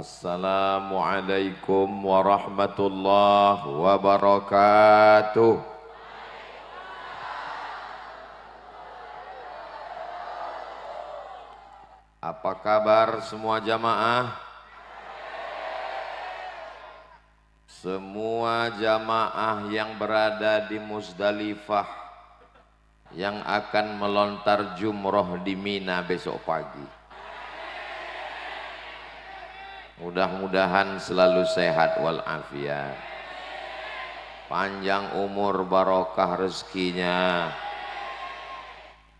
Assalamualaikum warahmatullahi wabarakatuh. Apa kabar semua jamaah? Semua jamaah yang berada di Muzdalifah yang akan melontar jumroh di Mina besok pagi. Mudah-mudahan selalu sehat walafiat, panjang umur, barokah rezekinya.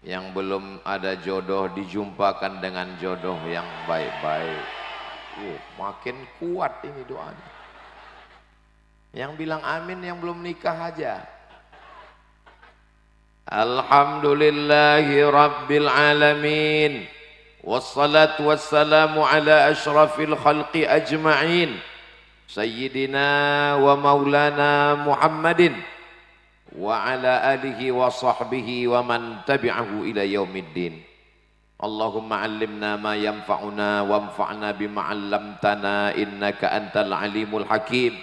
Yang belum ada jodoh dijumpakan dengan jodoh yang baik-baik. Makin kuat ini doanya. Yang bilang amin yang belum nikah aja. Alhamdulillahi Rabbil Alamin. Wassalatu wassalamu ala ashrafil khalqi ajma'in. Sayyidina wa maulana Muhammadin wa ala alihi wa sahbihi wa man tabi'ahu ila yaumiddin. Allahumma allimna ma yanfa'una wanfa'na bima 'allamtana innaka antal alimul hakim.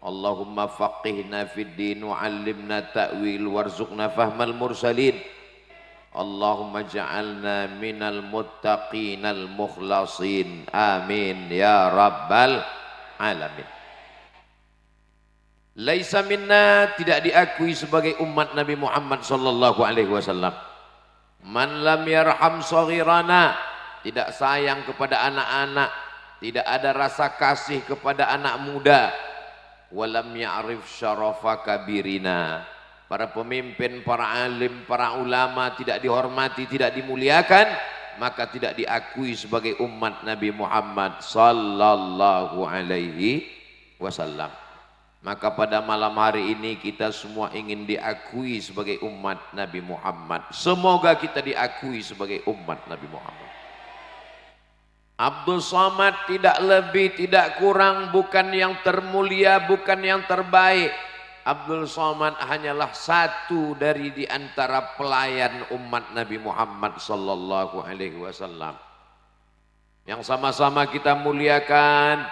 Allahumma faqihna fid din wa 'allimna ta'wil warzuqna fahmal mursalin. Allahumma ja'alna minal muttaqinal mukhlasin. Amin ya rabbal alamin. Laisa minna, tidak diakui sebagai umat Nabi Muhammad sallallahu alaihi wasallam. Man lam yarham saghirana, tidak sayang kepada anak-anak, tidak ada rasa kasih kepada anak muda. Walam ya'rif syarafa kabirina. Para pemimpin, para alim, para ulama tidak dihormati, tidak dimuliakan, maka tidak diakui sebagai umat Nabi Muhammad sallallahu alaihi wasallam. Maka pada malam hari ini kita semua ingin diakui sebagai umat Nabi Muhammad. Semoga kita diakui sebagai umat Nabi Muhammad. Abdul Somad tidak lebih, tidak kurang, bukan yang termulia, bukan yang terbaik. Abdul Somad hanyalah satu dari di antara pelayan umat Nabi Muhammad sallallahu alaihi wasallam. Yang sama-sama kita muliakan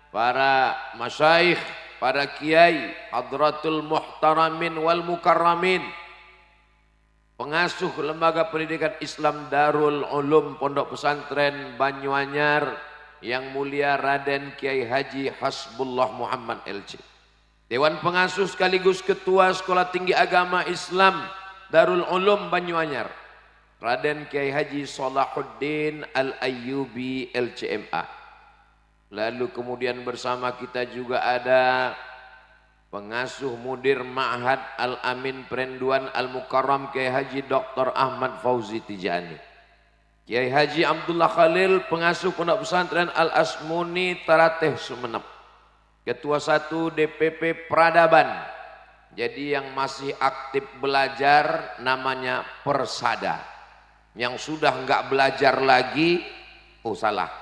para masyayikh, para kiai, hadratul muhtaramin wal mukarramin, pengasuh lembaga pendidikan Islam Darul Ulum Pondok Pesantren Banyuanyar, yang mulia Raden Kiai Haji Hasbullah Muhammad LC, Dewan Pengasuh sekaligus Ketua Sekolah Tinggi Agama Islam Darul Ulum Banyuanyar, Raden Kiai Haji Salahuddin Al-Ayyubi LCMA. Lalu kemudian bersama kita juga ada pengasuh mudir Ma'had Al-Amin Perenduan Al-Mukarram Kiai Haji Dr. Ahmad Fauzi Tijani, Kiai Haji Abdullah Khalil, pengasuh Pondok Pesantren Al-Asmuni Tarateh Sumeneb, Ketua 1 DPP Peradaban. Jadi yang masih aktif belajar namanya Persada. Yang sudah enggak belajar lagi, salah.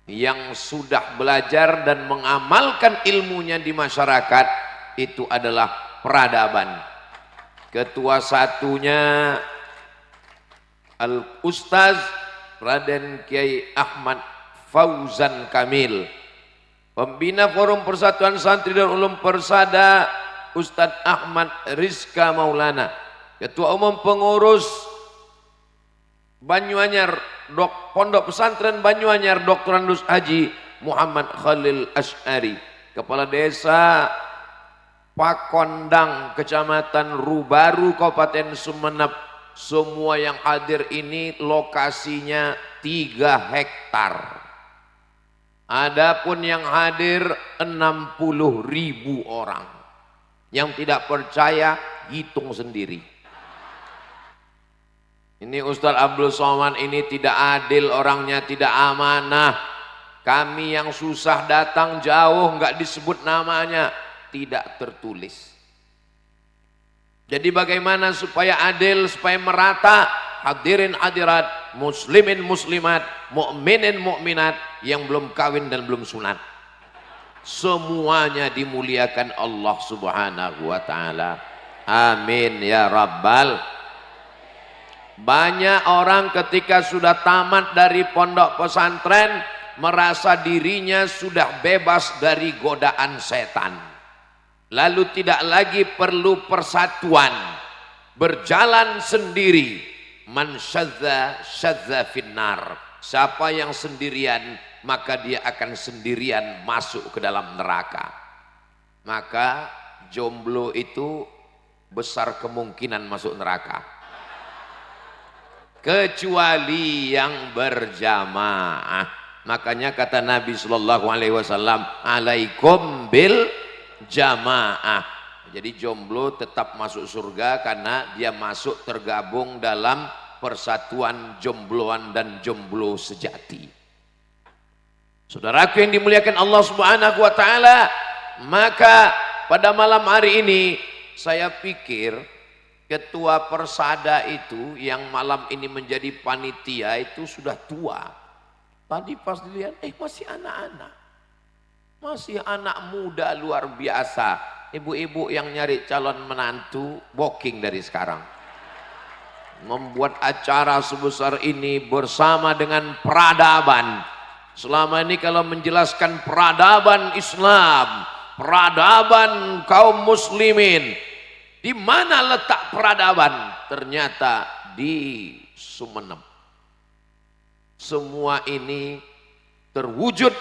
Yang sudah belajar dan mengamalkan ilmunya di masyarakat, itu adalah Peradaban. Ketua 1-nya Al-Ustaz Raden Kiai Ahmad Fauzan Kamil. Pembina Forum Persatuan Santri dan Ulum Persada Ustadz Ahmad Rizka Maulana. Ketua Umum Pengurus Banyuanyar Pondok Pesantren Banyuanyar Dr. Andus Haji Muhammad Khalil Asy'ari. Kepala Desa Pakondang Kecamatan Rubaru Kabupaten Sumeneb. Semua yang hadir ini lokasinya 3 hektar. Adapun yang hadir 60.000 orang. Yang tidak percaya hitung sendiri. Ini Ustaz Abdul Somad ini tidak adil orangnya, tidak amanah. Kami yang susah datang jauh nggak disebut namanya, tidak tertulis. Jadi bagaimana supaya adil, supaya merata? Hadirin hadirat, muslimin muslimat, mukminin mukminat yang belum kawin dan belum sunat, semuanya dimuliakan Allah Subhanahu wa taala. Amin ya rabbal. Banyak orang ketika sudah tamat dari pondok pesantren merasa dirinya sudah bebas dari godaan setan. Lalu tidak lagi perlu persatuan, berjalan sendiri. Man syadza syadza finnar. Siapa yang sendirian, maka dia akan sendirian masuk ke dalam neraka. Maka jomblo itu besar kemungkinan masuk neraka. Kecuali yang berjamaah. Makanya kata Nabi Shallallahu Alaihi Wasallam, alaikum bil jamaah. Jadi jomblo tetap masuk surga karena dia masuk tergabung dalam persatuan jombloan dan jomblo sejati. Saudaraku yang dimuliakan Allah Subhanahu wa taala, maka pada malam hari ini saya pikir ketua Persada itu yang malam ini menjadi panitia itu sudah tua. Tadi pas dilihat, masih anak-anak. Masih anak muda luar biasa. Ibu-ibu yang nyari calon menantu, booking dari sekarang. Membuat acara sebesar ini bersama dengan peradaban. Selama ini kalau menjelaskan peradaban Islam, peradaban kaum muslimin, di mana letak peradaban? Ternyata di Sumeneb. Semua ini terwujud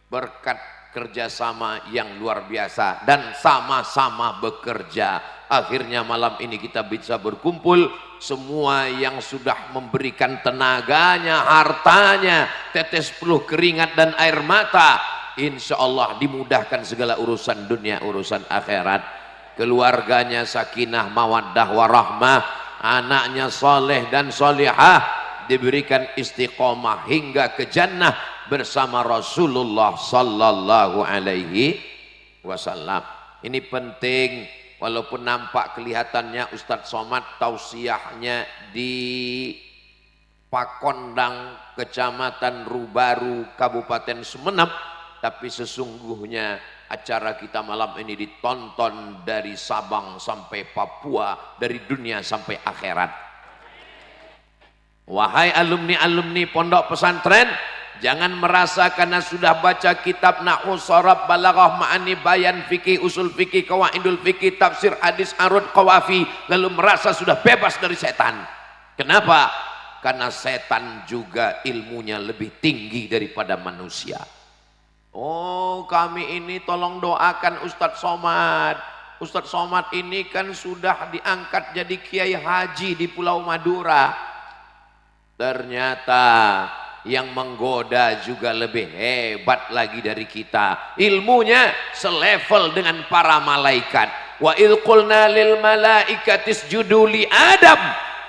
berkat kerjasama yang luar biasa dan sama-sama bekerja. Akhirnya malam ini kita bisa berkumpul, semua yang sudah memberikan tenaganya, hartanya, tetes peluh keringat dan air mata, insya Allah dimudahkan segala urusan dunia, urusan akhirat. Keluarganya sakinah, mawaddah, warahmah, anaknya soleh dan solihah, diberikan istiqomah hingga ke jannah bersama Rasulullah sallallahu alaihi wasallam. Ini penting, walaupun nampak kelihatannya Ustadz Somad tausiahnya di Pakondang, Kecamatan Rubaru, Kabupaten Sumeneb, tapi sesungguhnya acara kita malam ini ditonton dari Sabang sampai Papua, dari dunia sampai akhirat. Wahai alumni-alumni pondok pesantren, jangan merasa karena sudah baca kitab nahwu, sharaf, balaghah, ma'ani, bayan, fikih, usul fikih, qawaidul fikih, tafsir, hadis, arud, qawafi, lalu merasa sudah bebas dari setan. Kenapa? Karena setan juga ilmunya lebih tinggi daripada manusia. Oh, kami ini tolong doakan Ustadz Somad. Ustadz Somad ini kan sudah diangkat jadi kiai haji di Pulau Madura. Ternyata yang menggoda juga lebih hebat lagi dari kita. Ilmunya selevel dengan para malaikat. Wa idh qulna lil malaikati isjudu li Adam.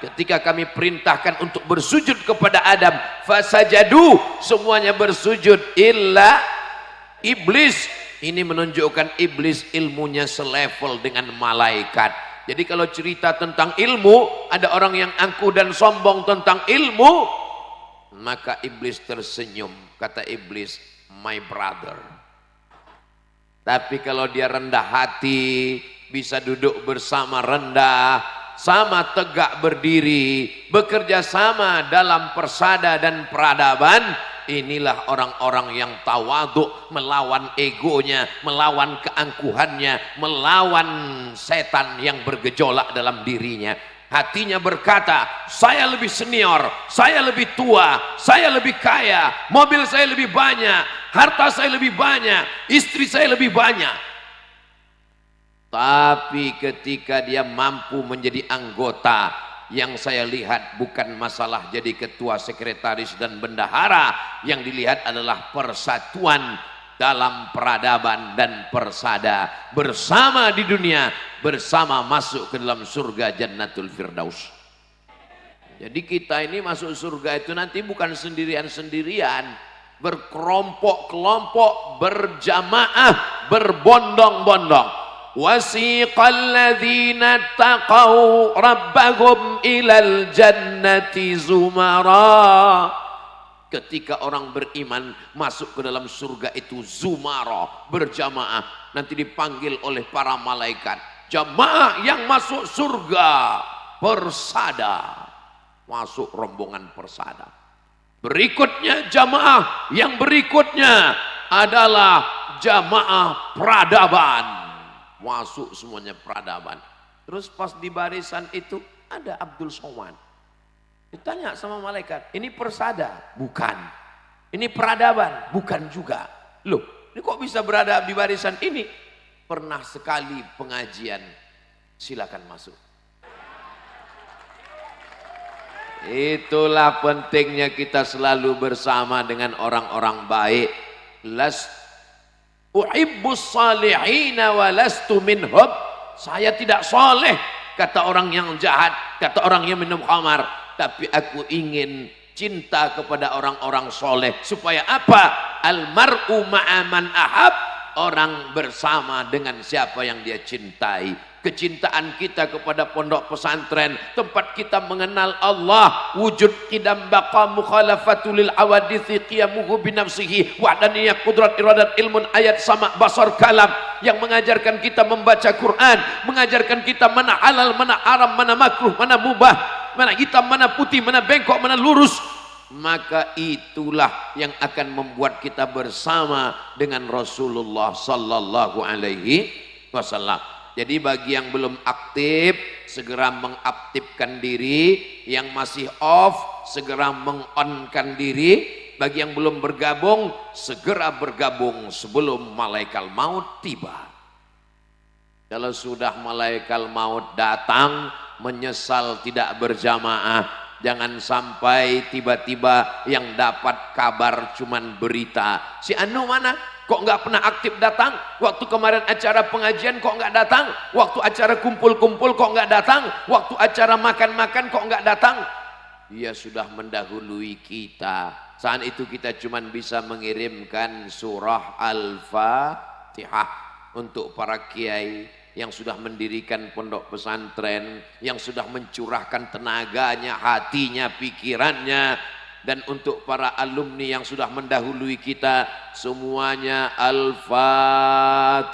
Ketika kami perintahkan untuk bersujud kepada Adam, fasajadu, semuanya bersujud illa iblis. Ini menunjukkan iblis ilmunya selevel dengan malaikat. Jadi kalau cerita tentang ilmu, ada orang yang angkuh dan sombong tentang ilmu, maka iblis tersenyum. Kata iblis, my brother. Tapi kalau dia rendah hati, bisa duduk bersama rendah, sama tegak berdiri, bekerja sama dalam persada dan peradaban, inilah orang-orang yang tawadhu, melawan egonya, melawan keangkuhannya, melawan setan yang bergejolak dalam dirinya. Hatinya berkata, saya lebih senior, saya lebih tua, saya lebih kaya, mobil saya lebih banyak, harta saya lebih banyak, istri saya lebih banyak. Tapi ketika dia mampu menjadi anggota, yang saya lihat bukan masalah jadi ketua, sekretaris dan bendahara, yang dilihat adalah persatuan dalam peradaban dan persada bersama di dunia, bersama masuk ke dalam surga Jannatul Firdaus. Jadi kita ini masuk surga itu nanti bukan sendirian-sendirian, berkelompok-kelompok, berjamaah, berbondong-bondong. Wasiqal ladzina taqaw rabbahum ilal jannati zumara. Ketika orang beriman masuk ke dalam surga itu zumara, berjamaah, nanti dipanggil oleh para malaikat, jamaah yang masuk surga persada, masuk rombongan persada. Berikutnya jamaah yang berikutnya adalah jamaah peradaban. Masuk semuanya peradaban. Terus pas di barisan itu ada Abdul Somad. Ditanya sama malaikat, ini persada? Bukan. Ini peradaban? Bukan juga. Loh, ini kok bisa berada di barisan ini? Pernah sekali pengajian. Silakan masuk. Itulah pentingnya kita selalu bersama dengan orang-orang baik. Las uhibbus salihina wa lastu minhum. Saya tidak soleh, kata orang yang jahat, kata orang yang minum khamar, tapi aku ingin cinta kepada orang-orang soleh. Supaya apa? Almar'u ma'aman ahab. Orang bersama dengan siapa yang dia cintai. Kecintaan kita kepada pondok pesantren, tempat kita mengenal Allah, wujud qidam baqa mukhalafatul awadithi qiyamuhu binafsihi wahdaniyah qudrat iradat ilmun ayat sama basar kalam, yang mengajarkan kita membaca Quran, mengajarkan kita mana halal, mana haram, mana makruh, mana mubah, mana hitam, mana putih, mana bengkok, mana lurus. Maka itulah yang akan membuat kita bersama dengan Rasulullah sallallahu alaihi wasallam. Jadi bagi yang belum aktif, segera mengaktifkan diri. Yang masih off, segera mengonkan diri. Bagi yang belum bergabung, segera bergabung sebelum malaikat maut tiba. Kalau sudah malaikat maut datang, menyesal tidak berjamaah. Jangan sampai tiba-tiba yang dapat kabar cuman berita. Si Anu mana? Kok nggak pernah aktif datang? Waktu kemarin acara pengajian kok nggak datang? Waktu acara kumpul-kumpul kok nggak datang? Waktu acara makan-makan kok nggak datang? Dia sudah mendahului kita. Saat itu kita cuman bisa mengirimkan surah Al-Fatihah untuk para kiai yang sudah mendirikan pondok pesantren, yang sudah mencurahkan tenaganya, hatinya, pikirannya, dan untuk para alumni yang sudah mendahului kita semuanya Al-Fatihah.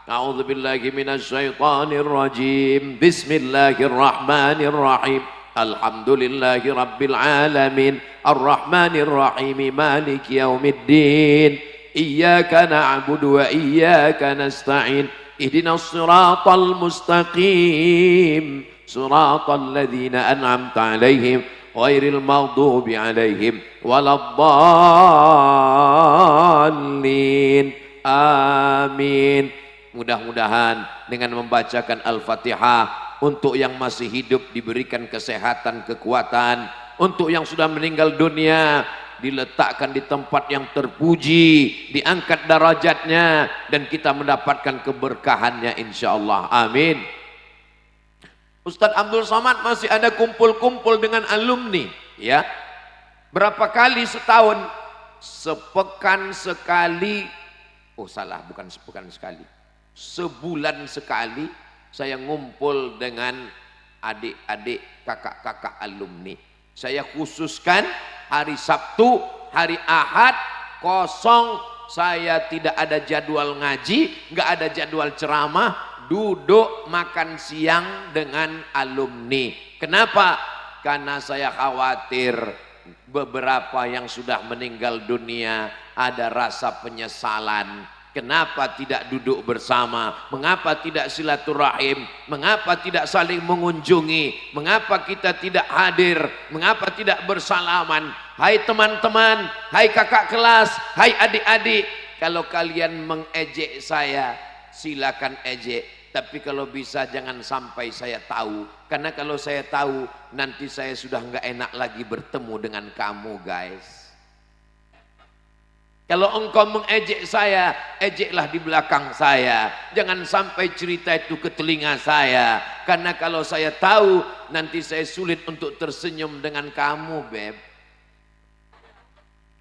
A'udzubillahi minasyaitonir rajim. Bismillahirrahmanirrahim. Alhamdulillahi rabbil alamin. Arrahmanir rahim. Maliki yaumiddin. Iyyaka na'budu wa iyyaka nasta'in. Ihdinas siratal mustaqim. Siratal ladzina an'amta 'alaihim ghairil maghdubi 'alaihim waladdallin. Amin. Mudah-mudahan dengan membacakan Al-Fatihah, untuk yang masih hidup diberikan kesehatan, kekuatan, untuk yang sudah meninggal dunia diletakkan di tempat yang terpuji, diangkat derajatnya, dan kita mendapatkan keberkahannya insyaallah. Amin. Ustadz Abdul Somad masih ada kumpul-kumpul dengan alumni, ya. Berapa kali setahun? Sepekan sekali. Oh salah, bukan sepekan sekali. Sebulan sekali saya ngumpul dengan adik-adik, kakak-kakak alumni. Saya khususkan hari Sabtu, hari Ahad kosong. Saya tidak ada jadwal ngaji, nggak ada jadwal ceramah, duduk makan siang dengan alumni. Kenapa? Karena saya khawatir beberapa yang sudah meninggal dunia ada rasa penyesalan. Kenapa tidak duduk bersama? Mengapa tidak silaturahim? Mengapa tidak saling mengunjungi? Mengapa kita tidak hadir? Mengapa tidak bersalaman? Hai teman-teman, hai kakak kelas, hai adik-adik, kalau kalian mengejek saya, silakan ejek. Tapi kalau bisa jangan sampai saya tahu. Karena kalau saya tahu, nanti saya sudah nggak enak lagi bertemu dengan kamu guys. Kalau engkau mengejek saya, ejeklah di belakang saya. Jangan sampai cerita itu ke telinga saya. Karena kalau saya tahu, nanti saya sulit untuk tersenyum dengan kamu, Beb.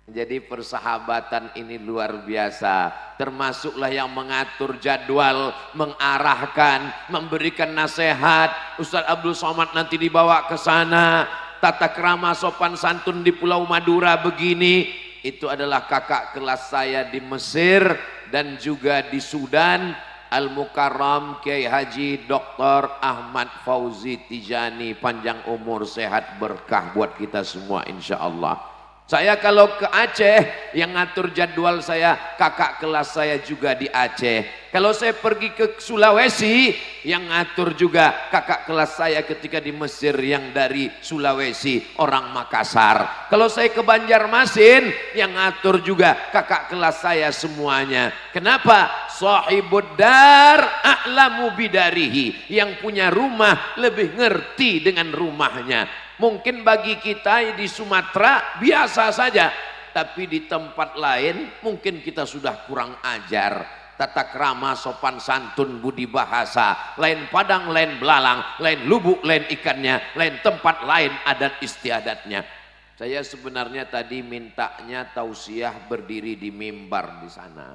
Jadi persahabatan ini luar biasa. Termasuklah yang mengatur jadwal, mengarahkan, memberikan nasihat. Ustadz Abdul Somad nanti dibawa ke sana. Tata krama sopan santun di Pulau Madura begini. Itu adalah kakak kelas saya di Mesir dan juga di Sudan. Al-Mukarram Kiai Haji Dr. Ahmad Fauzi Tijani, panjang umur sehat berkah buat kita semua insya Allah. Saya kalau ke Aceh, yang ngatur jadwal saya, kakak kelas saya juga di Aceh. Kalau saya pergi ke Sulawesi, yang ngatur juga kakak kelas saya ketika di Mesir yang dari Sulawesi, orang Makassar. Kalau saya ke Banjarmasin, yang ngatur juga kakak kelas saya semuanya. Kenapa? Sahibud dar a'lamu bidarihi. Yang punya rumah lebih ngerti dengan rumahnya. Mungkin bagi kita di Sumatera biasa saja, tapi di tempat lain mungkin kita sudah kurang ajar. Tata krama, sopan santun, budi bahasa, lain Padang, lain Belalang, lain lubuk, lain ikannya, lain tempat, lain adat istiadatnya. Saya sebenarnya tadi mintanya tausiah berdiri di mimbar di sana.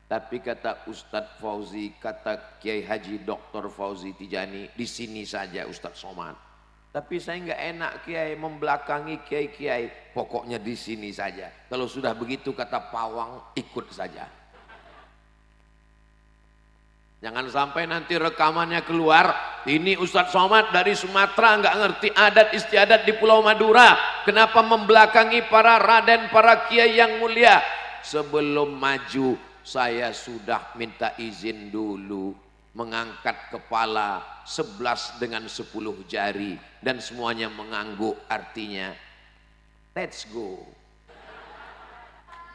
Tapi kata Ustadz Fauzi, kata Kiai Haji Dr. Fauzi Tijani, di sini saja Ustadz Somad. Tapi saya nggak enak Kiai membelakangi Kiai-Kiai, pokoknya di sini saja. Kalau sudah begitu kata pawang, ikut saja. Jangan sampai nanti rekamannya keluar, ini Ustadz Somad dari Sumatera nggak ngerti adat istiadat di Pulau Madura. Kenapa membelakangi para raden, para kiai yang mulia? Sebelum maju saya sudah minta izin dulu, mengangkat kepala 11 dengan 10 jari dan semuanya mengangguk, artinya let's go.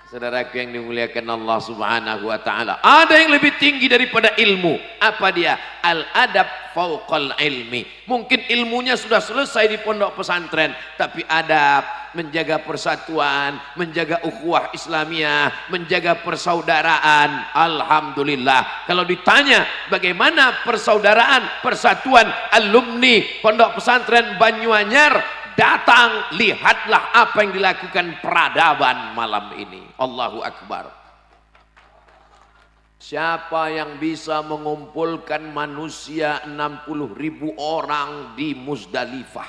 Saudaraku yang dimuliakan Allah Subhanahu wa taala, ada yang lebih tinggi daripada ilmu. Apa dia? Al-adab fauqal ilmi. Mungkin ilmunya sudah selesai di pondok pesantren, tapi adab, menjaga persatuan, menjaga ukhuwah Islamiyah, menjaga persaudaraan. Alhamdulillah. Kalau ditanya bagaimana persaudaraan, persatuan alumni pondok pesantren Banyuanyar, datang, lihatlah apa yang dilakukan peradaban malam ini. Allahu Akbar. Siapa yang bisa mengumpulkan manusia 60.000 orang di Musdalifah?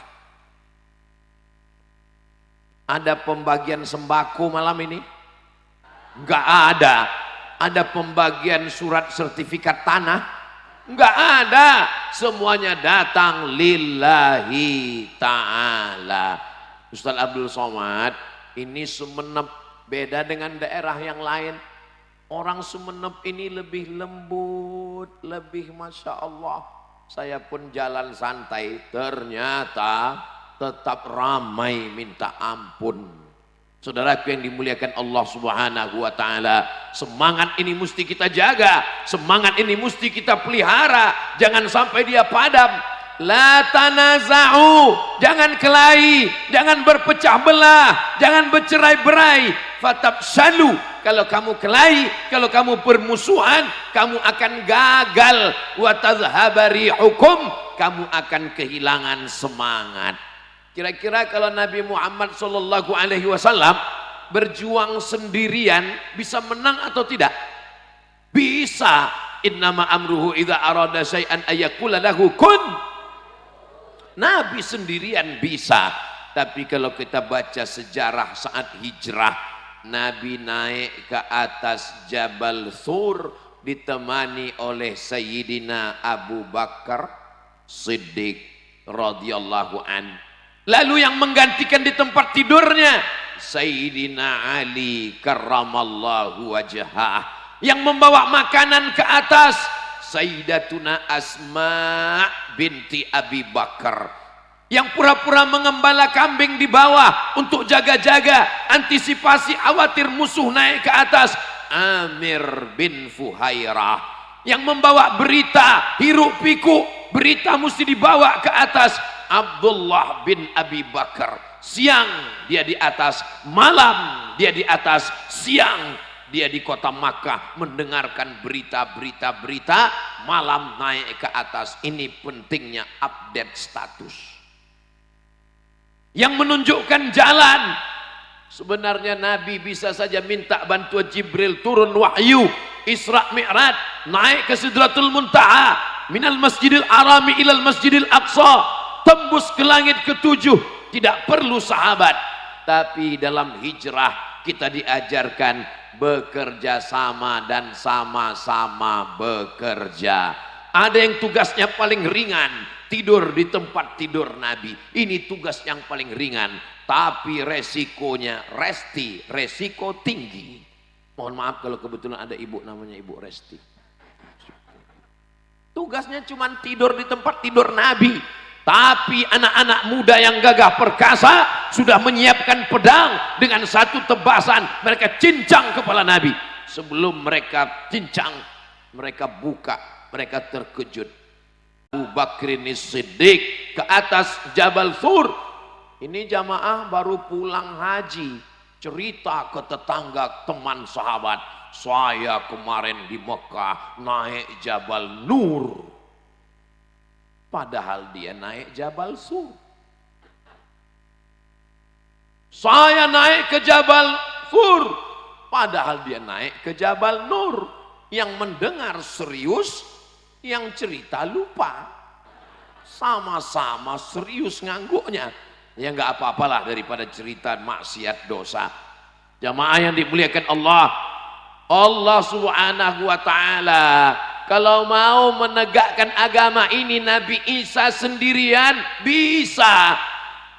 Ada pembagian sembako malam ini? Enggak ada. Ada pembagian surat sertifikat tanah? Enggak ada. Semuanya datang lillahi ta'ala. Ustaz Abdul Somad, ini Sumeneb beda dengan daerah yang lain. Orang Sumeneb ini lebih lembut, lebih Masya Allah. Saya pun jalan santai, ternyata tetap ramai minta ampun. Saudaraku yang dimuliakan Allah Subhanahu wa taala, semangat ini mesti kita jaga, semangat ini mesti kita pelihara, jangan sampai dia padam. La tanaza'u, jangan kelahi, jangan berpecah belah, jangan bercerai-berai. Fatabshalu, kalau kamu kelahi, kalau kamu bermusuhan, kamu akan gagal. Wa tadhhaba rihukum, kamu akan kehilangan semangat. Kira-kira kalau Nabi Muhammad sallallahu alaihi wasallam berjuang sendirian bisa menang atau tidak? Bisa. Innama amruhu idza arada syai'an ayyaqula lahu kun. Nabi sendirian bisa. Tapi kalau kita baca sejarah saat hijrah, Nabi naik ke atas Jabal Thur ditemani oleh Sayyidina Abu Bakar Siddiq radhiyallahu an. Lalu yang menggantikan di tempat tidurnya Sayyidina Ali karramallahu wajhah. Yang membawa makanan ke atas Sayyidatuna Asma binti Abi Bakar. Yang pura-pura mengembala kambing di bawah untuk jaga-jaga, antisipasi khawatir musuh naik ke atas, Amir bin Fuhairah. Yang membawa berita hiruk pikuk, berita mesti dibawa ke atas, Abdullah bin Abi Bakar. Siang dia di atas, malam dia di atas, siang dia di kota Makkah mendengarkan berita-berita, malam naik ke atas. Ini pentingnya update status. Yang menunjukkan jalan. Sebenarnya Nabi bisa saja minta bantuan Jibril turun wahyu, Isra Mi'raj, naik ke Sidratul Muntaha, minal Masjidil Harami ilal Masjidil Aqsa, tembus ke langit ketujuh, tidak perlu sahabat. Tapi dalam hijrah kita diajarkan bekerja sama dan sama-sama bekerja. Ada yang tugasnya paling ringan, tidur di tempat tidur Nabi. Ini tugas yang paling ringan, tapi resikonya resiko tinggi. Mohon maaf kalau kebetulan ada ibu namanya Ibu Resti. Tugasnya cuma tidur di tempat tidur Nabi. Tapi anak-anak muda yang gagah perkasa sudah menyiapkan pedang dengan satu tebasan. Mereka cincang kepala Nabi. Sebelum mereka cincang, mereka buka, mereka terkejut. Abu Bakrin Siddiq ke atas Jabal Thur. Ini jamaah baru pulang haji. Cerita ke tetangga teman sahabat. Saya kemarin di Mekah naik Jabal Nur. Padahal dia naik Jabal Sur. Saya naik ke Jabal Sur. Padahal dia naik ke Jabal Nur. Yang mendengar serius, yang cerita lupa. Sama-sama serius ngangguknya. Ya nggak apa-apalah daripada cerita maksiat dosa. Jamaah yang dimuliakan Allah. Allah Subhanahu wa ta'ala kalau mau menegakkan agama ini, Nabi Isa sendirian bisa.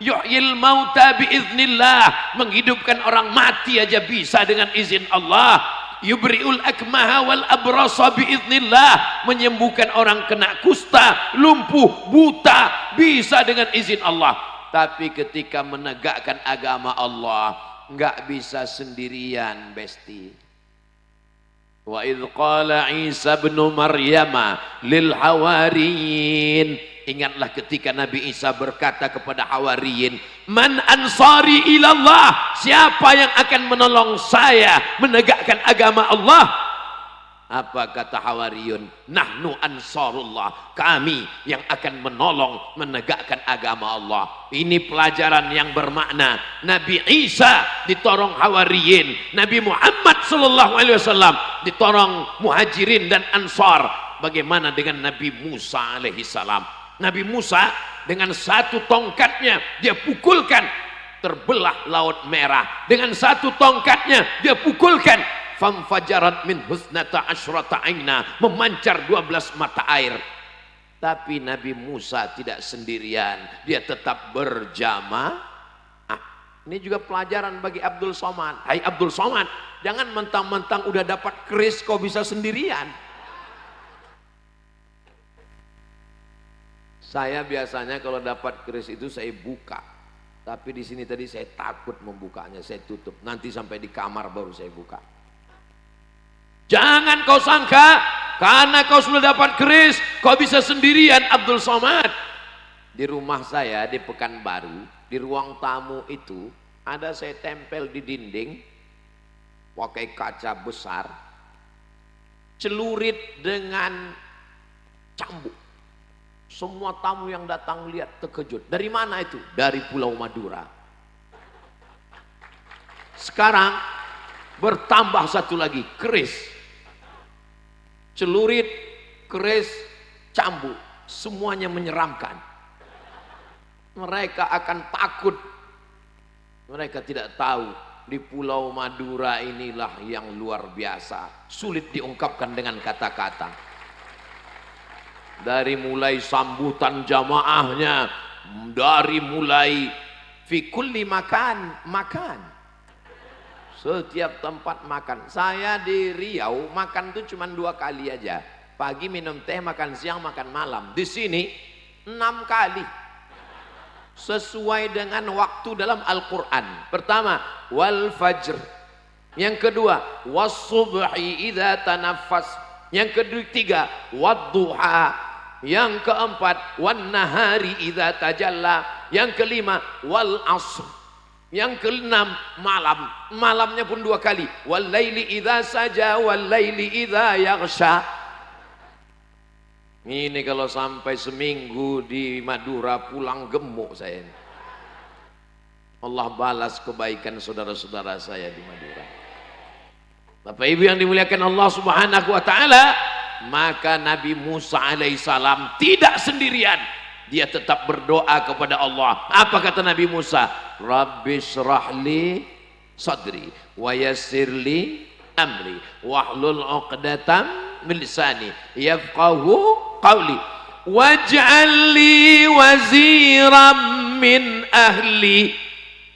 Yuhyil mauta biiznillah, menghidupkan orang mati aja bisa dengan izin Allah. Yubri'ul akmaha wal abrasa biiznillah, menyembuhkan orang kena kusta, lumpuh, buta, bisa dengan izin Allah. Tapi ketika menegakkan agama Allah, nggak bisa sendirian, besti. Wa idh qala Isa bin Maryam lil hawariyin, ingatlah ketika Nabi Isa berkata kepada hawariyin, man ansari ilallah, siapa yang akan menolong saya menegakkan agama Allah? Apa kata hawariyun? Nahnu ansarullah, kami yang akan menolong menegakkan agama Allah. Ini pelajaran yang bermakna. Nabi Isa ditorong hawariyin, Nabi Muhammad sallallahu alaihi wasallam ditorong muhajirin dan ansar. Bagaimana dengan Nabi Musa alaihi salam? Nabi Musa dengan satu tongkatnya dia pukulkan, terbelah laut merah. Dengan satu tongkatnya dia pukulkan, famfajarat min husnata asyrata aina, memancar 12 mata air. Tapi Nabi Musa tidak sendirian, dia tetap berjamaah. Ini juga pelajaran bagi Abdul Somad. Hai Abdul Somad, jangan mentang-mentang udah dapat keris kau bisa sendirian. Saya biasanya kalau dapat keris itu saya buka, tapi di sini tadi saya takut membukanya, saya tutup. Nanti sampai di kamar baru saya buka. Jangan kau sangka karena kau sudah dapat keris kau bisa sendirian, Abdul Somad. Di rumah saya di Pekanbaru, di ruang tamu itu ada saya tempel di dinding pakai kaca besar, celurit dengan cambuk. Semua tamu yang datang lihat terkejut. Dari mana itu? Dari Pulau Madura. Sekarang bertambah satu lagi, keris. Celurit, keris, cambuk, semuanya menyeramkan. Mereka akan takut. Mereka tidak tahu di Pulau Madura inilah yang luar biasa, sulit diungkapkan dengan kata-kata. Dari mulai sambutan jamaahnya, dari mulai fi kulli makan. Setiap tempat makan. Saya di Riau makan tuh cuma 2 kali aja. Pagi minum teh, makan siang, makan malam. Di sini 6 kali. Sesuai dengan waktu dalam Al-Quran. Pertama, wal fajr. Yang kedua, was subhi idza tanaffas. Yang ketiga, wad duha. Yang keempat, wan nahari idza tajalla. Yang kelima, wal asr. Yang keenam, malam. Malamnya pun 2 kali. Wal laili idza saja wal laili idza yaghsha. Ini kalau sampai seminggu di Madura pulang gemuk saya. Allah balas kebaikan saudara-saudara saya di Madura. Bapak Ibu yang dimuliakan Allah Subhanahu wa taala, maka Nabi Musa alaihissalam tidak sendirian. Dia tetap berdoa kepada Allah. Apa kata Nabi Musa? Rabbi syrahli sadri wa yassirli amri wahlul 'uqdatam min lisani yafqahu qawli waj'al li waziram min ahli.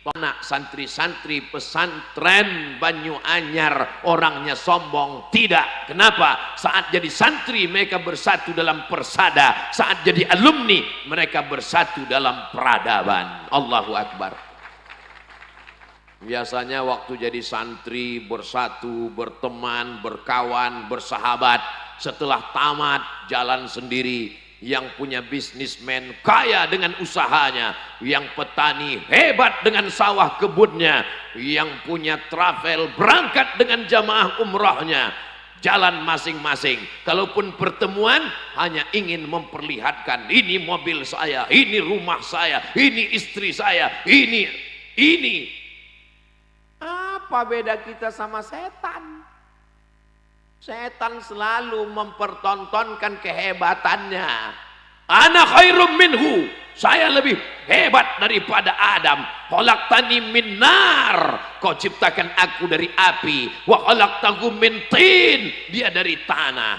Anak santri-santri pesantren Banyuanyar orangnya sombong? Tidak. Kenapa? Saat jadi santri mereka bersatu dalam persada, saat jadi alumni mereka bersatu dalam peradaban. Allahu Akbar. Biasanya waktu jadi santri bersatu, berteman, berkawan, bersahabat. Setelah tamat jalan sendiri. Yang punya bisnismen kaya dengan usahanya, yang petani hebat dengan sawah kebunnya, yang punya travel berangkat dengan jamaah umrahnya, jalan masing-masing. Kalaupun pertemuan hanya ingin memperlihatkan, ini mobil saya, ini rumah saya, ini istri saya, ini. Apa beda kita sama setan? Setan selalu mempertontonkan kehebatannya. Ana khairum minhu, saya lebih hebat daripada Adam. Khalaqtani min nar, kau ciptakan aku dari api. Wa khalaqtahu min tin, dia dari tanah.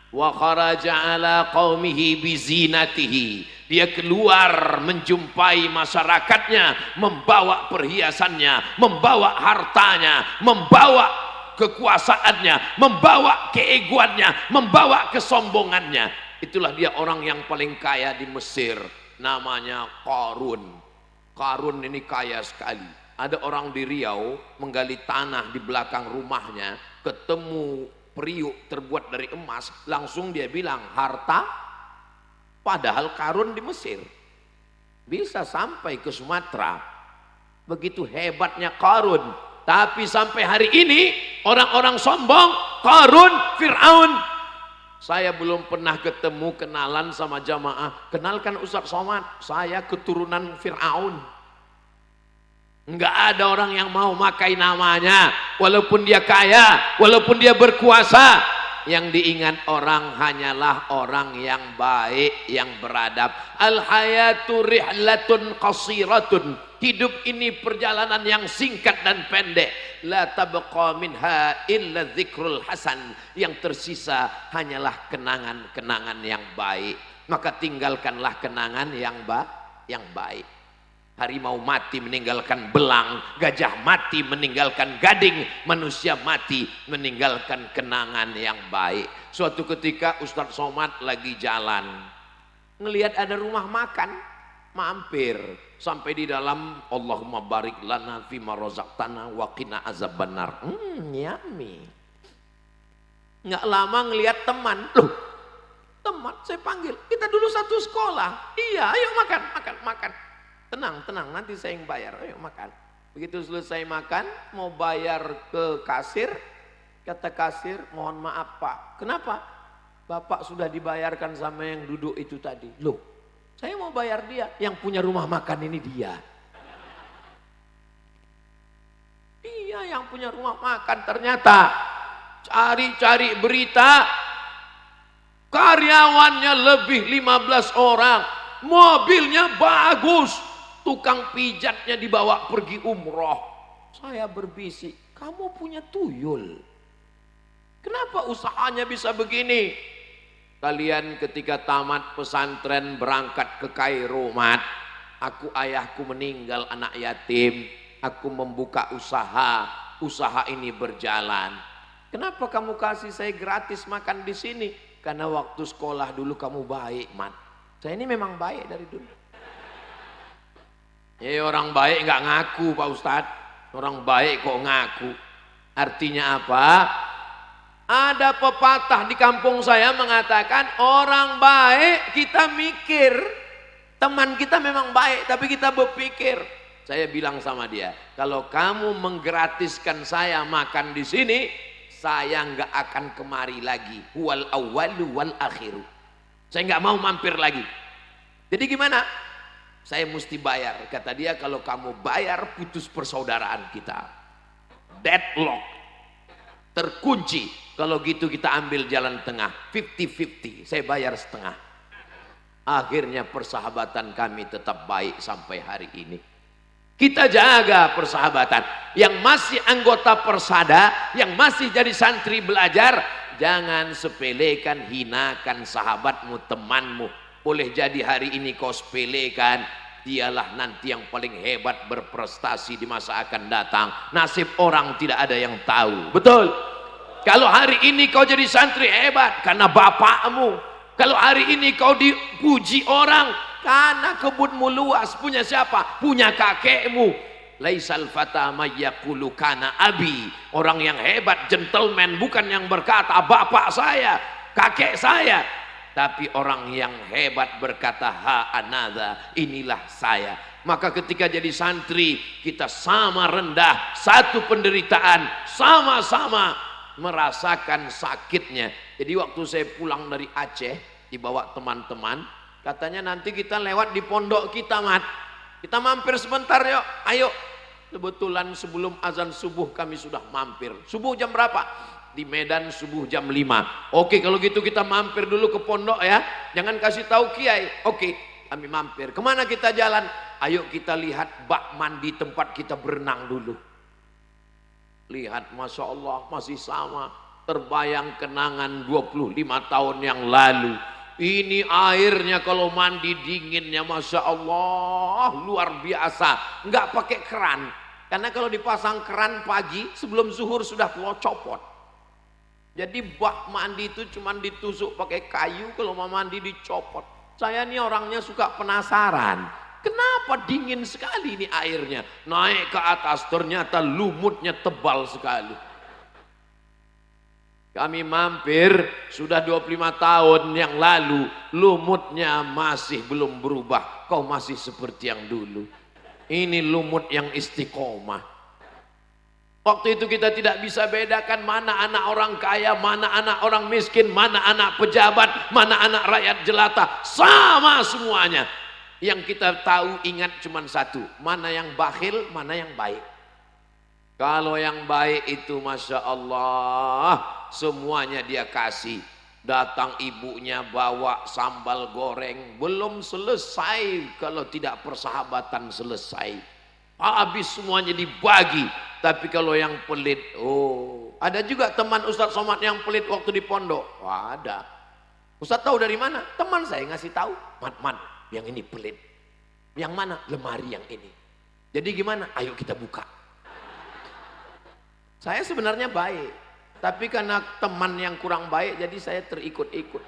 Wa kharaja ala qaumihi bizinatihi, dia keluar menjumpai masyarakatnya, membawa perhiasannya, membawa hartanya, membawa kekuasaannya, membawa keegoannya, membawa kesombongannya. Itulah dia orang yang paling kaya di Mesir, namanya Qarun. Qarun ini kaya sekali. Ada orang di Riau menggali tanah di belakang rumahnya, ketemu periuk terbuat dari emas, langsung dia bilang harta. Padahal Qarun di Mesir, bisa sampai ke Sumatera. Begitu hebatnya Qarun. Tapi sampai hari ini orang-orang sombong, Qarun, Fir'aun. Saya belum pernah ketemu kenalan sama jamaah. Kenalkan Ustaz Somad, saya keturunan Fir'aun. Enggak ada orang yang mau makai namanya, walaupun dia kaya, walaupun dia berkuasa. Yang diingat orang hanyalah orang yang baik, yang beradab. Al-hayatu rihlatun qasiratun. Hidup ini perjalanan yang singkat dan pendek. La tabqa minha illa dzikrul hasan. Yang tersisa hanyalah kenangan-kenangan yang baik. Maka tinggalkanlah kenangan yang baik. Harimau mati meninggalkan belang, gajah mati meninggalkan gading, manusia mati meninggalkan kenangan yang baik. Suatu ketika Ustadz Somad lagi jalan, ngelihat ada rumah makan, mampir. Sampai di dalam, Allahumma barik lana fima razaqtana wa qina azabannar. Yummy. Nggak lama ngelihat teman, loh teman saya panggil, kita dulu satu sekolah. Iya, ayo makan. Tenang, nanti saya yang bayar, ayo makan. Begitu selesai makan, mau bayar ke kasir, kata kasir, mohon maaf Pak. Kenapa? Bapak sudah dibayarkan sama yang duduk itu tadi. Loh, saya mau bayar dia, yang punya rumah makan ini dia. Iya, yang punya rumah makan. Ternyata cari-cari berita, karyawannya lebih 15 orang, mobilnya bagus. Tukang pijatnya dibawa pergi umroh. Saya berbisik, kamu punya tuyul. Kenapa usahanya bisa begini? Kalian ketika tamat pesantren berangkat ke Kairo, Mat. Aku ayahku meninggal anak yatim. Aku membuka usaha. Usaha ini berjalan. Kenapa kamu kasih saya gratis makan di sini? Karena waktu sekolah dulu kamu baik, Mat. Saya ini memang baik dari dulu. Orang baik nggak ngaku Pak Ustadz. Orang baik kok ngaku. Artinya apa? Ada pepatah di kampung saya mengatakan orang baik kita mikir. Teman kita memang baik tapi kita berpikir. Saya bilang sama dia, kalau kamu menggratiskan saya makan di sini, saya nggak akan kemari lagi. Wal awwalu wal akhiru. Saya nggak mau mampir lagi. Jadi gimana? Saya mesti bayar. Kata dia, kalau kamu bayar putus persaudaraan kita. Deadlock. Terkunci. Kalau gitu kita ambil jalan tengah. 50-50. Saya bayar setengah. Akhirnya persahabatan kami tetap baik sampai hari ini. Kita jaga persahabatan. Yang masih anggota persada, yang masih jadi santri belajar, jangan sepelekan, hinakan sahabatmu, temanmu. Boleh jadi hari ini kau sepelekan, dialah nanti yang paling hebat berprestasi di masa akan datang. Nasib orang tidak ada yang tahu. Betul? Kalau hari ini kau jadi santri hebat karena bapakmu. Kalau hari ini kau dipuji orang karena kebunmu luas. Punya siapa? Punya kakekmu. Laisal fata mayyaqulu kana abi. Orang yang hebat, gentleman, bukan yang berkata bapak saya, kakek saya. Tapi orang yang hebat berkata ha anadha, inilah saya. Maka ketika jadi santri kita sama rendah, satu penderitaan, sama-sama merasakan sakitnya. Jadi waktu saya pulang dari Aceh dibawa teman-teman, katanya nanti kita lewat di pondok kita, Mat. Kita mampir sebentar yuk, ayo. Kebetulan sebelum azan subuh kami sudah mampir. Subuh jam berapa? Di Medan subuh jam 5. Oke, kalau gitu kita mampir dulu ke pondok ya. Jangan kasih tahu kiai. Oke, kami mampir. Kemana kita jalan? Ayo kita lihat bak mandi tempat kita berenang dulu. Lihat, Masya Allah masih sama. Terbayang kenangan 25 tahun yang lalu. Ini airnya kalau mandi dinginnya Masya Allah luar biasa. Nggak pakai keran. Karena kalau dipasang keran pagi sebelum zuhur sudah copot. Jadi bak mandi itu cuma ditusuk pakai kayu, kalau mau mandi dicopot. Saya nih orangnya suka penasaran. Kenapa dingin sekali ini airnya? Naik ke atas ternyata lumutnya tebal sekali. Kami mampir sudah 25 tahun yang lalu, lumutnya masih belum berubah. Kau masih seperti yang dulu. Ini lumut yang istiqomah. Waktu itu kita tidak bisa bedakan mana anak orang kaya, mana anak orang miskin, mana anak pejabat, mana anak rakyat jelata. Sama semuanya. Yang kita tahu ingat cuma satu. Mana yang bakhil, mana yang baik. Kalau yang baik itu Masya Allah semuanya dia kasih. Datang ibunya bawa sambal goreng. Belum selesai kalau tidak persahabatan selesai. Habis semuanya dibagi. Tapi kalau yang pelit, oh, ada juga teman Ustadz Somad yang pelit waktu di pondok. Wah, ada. Ustadz tahu dari mana? Teman saya ngasih tahu. Man, yang ini pelit. Yang mana? Lemari yang ini. Jadi gimana? Ayo kita buka. Saya sebenarnya baik, tapi karena teman yang kurang baik, jadi saya terikut-ikut.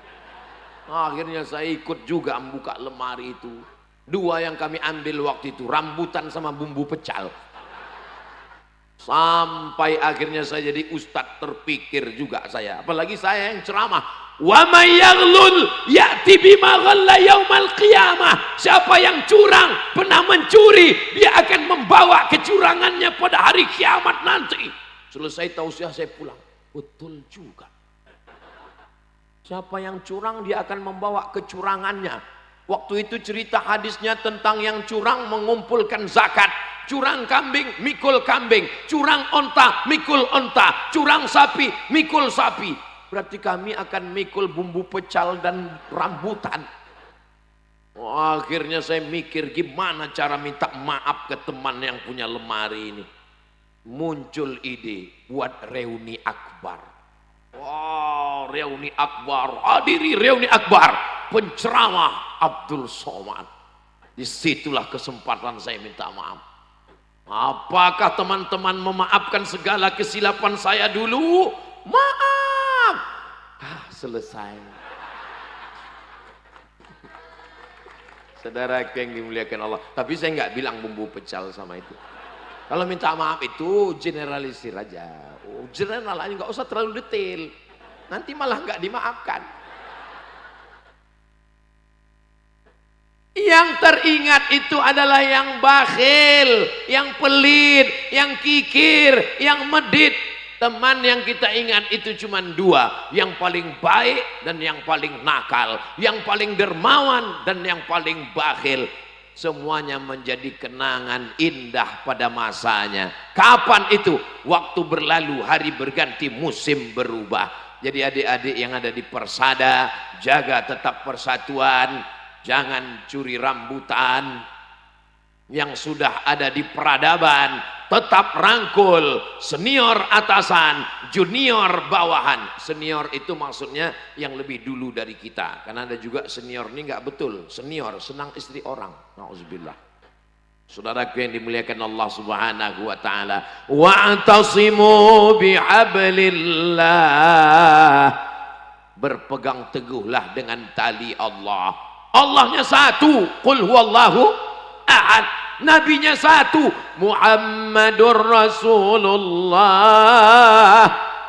Akhirnya saya ikut juga membuka lemari itu. Dua yang kami ambil waktu itu, rambutan sama bumbu pecal. Sampai akhirnya saya jadi ustadz terpikir juga saya. Apalagi saya yang ceramah. Wa may yaghlul ya'ti bima ghalla yaumal qiyamah. Siapa yang curang, pernah mencuri, dia akan membawa kecurangannya pada hari kiamat nanti. Selesai tausiah saya pulang. Betul juga. Siapa yang curang, dia akan membawa kecurangannya. Waktu itu cerita hadisnya tentang yang curang mengumpulkan zakat. Curang kambing, mikul kambing. Curang onta, mikul onta. Curang sapi, mikul sapi. Berarti kami akan mikul bumbu pecal dan rambutan. Akhirnya saya mikir gimana cara minta maaf ke teman yang punya lemari ini. Muncul ide buat reuni akbar. Wah, reuni akbar. Hadiri reuni akbar. Penceramah Abdul Somad. Disitulah kesempatan saya minta maaf. Apakah teman-teman memaafkan segala kesilapan saya dulu? Maaf. Selesai. Saudara yang dimuliakan Allah. Tapi saya nggak bilang bumbu pecal sama itu. Kalau minta maaf itu generalisir aja. Oh, general aja, nggak usah terlalu detail. Nanti malah nggak dimaafkan. Yang teringat itu adalah yang bakhil, yang pelit, yang kikir, yang medit. Teman yang kita ingat itu cuma dua, yang paling baik dan yang paling nakal, yang paling dermawan dan yang paling bakhil. Semuanya menjadi kenangan indah pada masanya. Kapan itu? Waktu berlalu, hari berganti, musim berubah. Jadi adik-adik yang ada di Persada, jaga tetap persatuan. Jangan curi rambutan. yang sudah ada di peradaban tetap rangkul, senior atasan, junior bawahan. Senior itu maksudnya yang lebih dulu dari kita, karena ada juga senior ini nggak betul, senior senang istri orang, na'udzubillah. Saudaraku yang dimuliakan Allah Subhanahu wa taala, wa'tasimu bihablillah, berpegang teguhlah dengan tali Allah. Allahnya satu, qul huwallahu ahad. Nabinya satu, Muhammadur Rasulullah.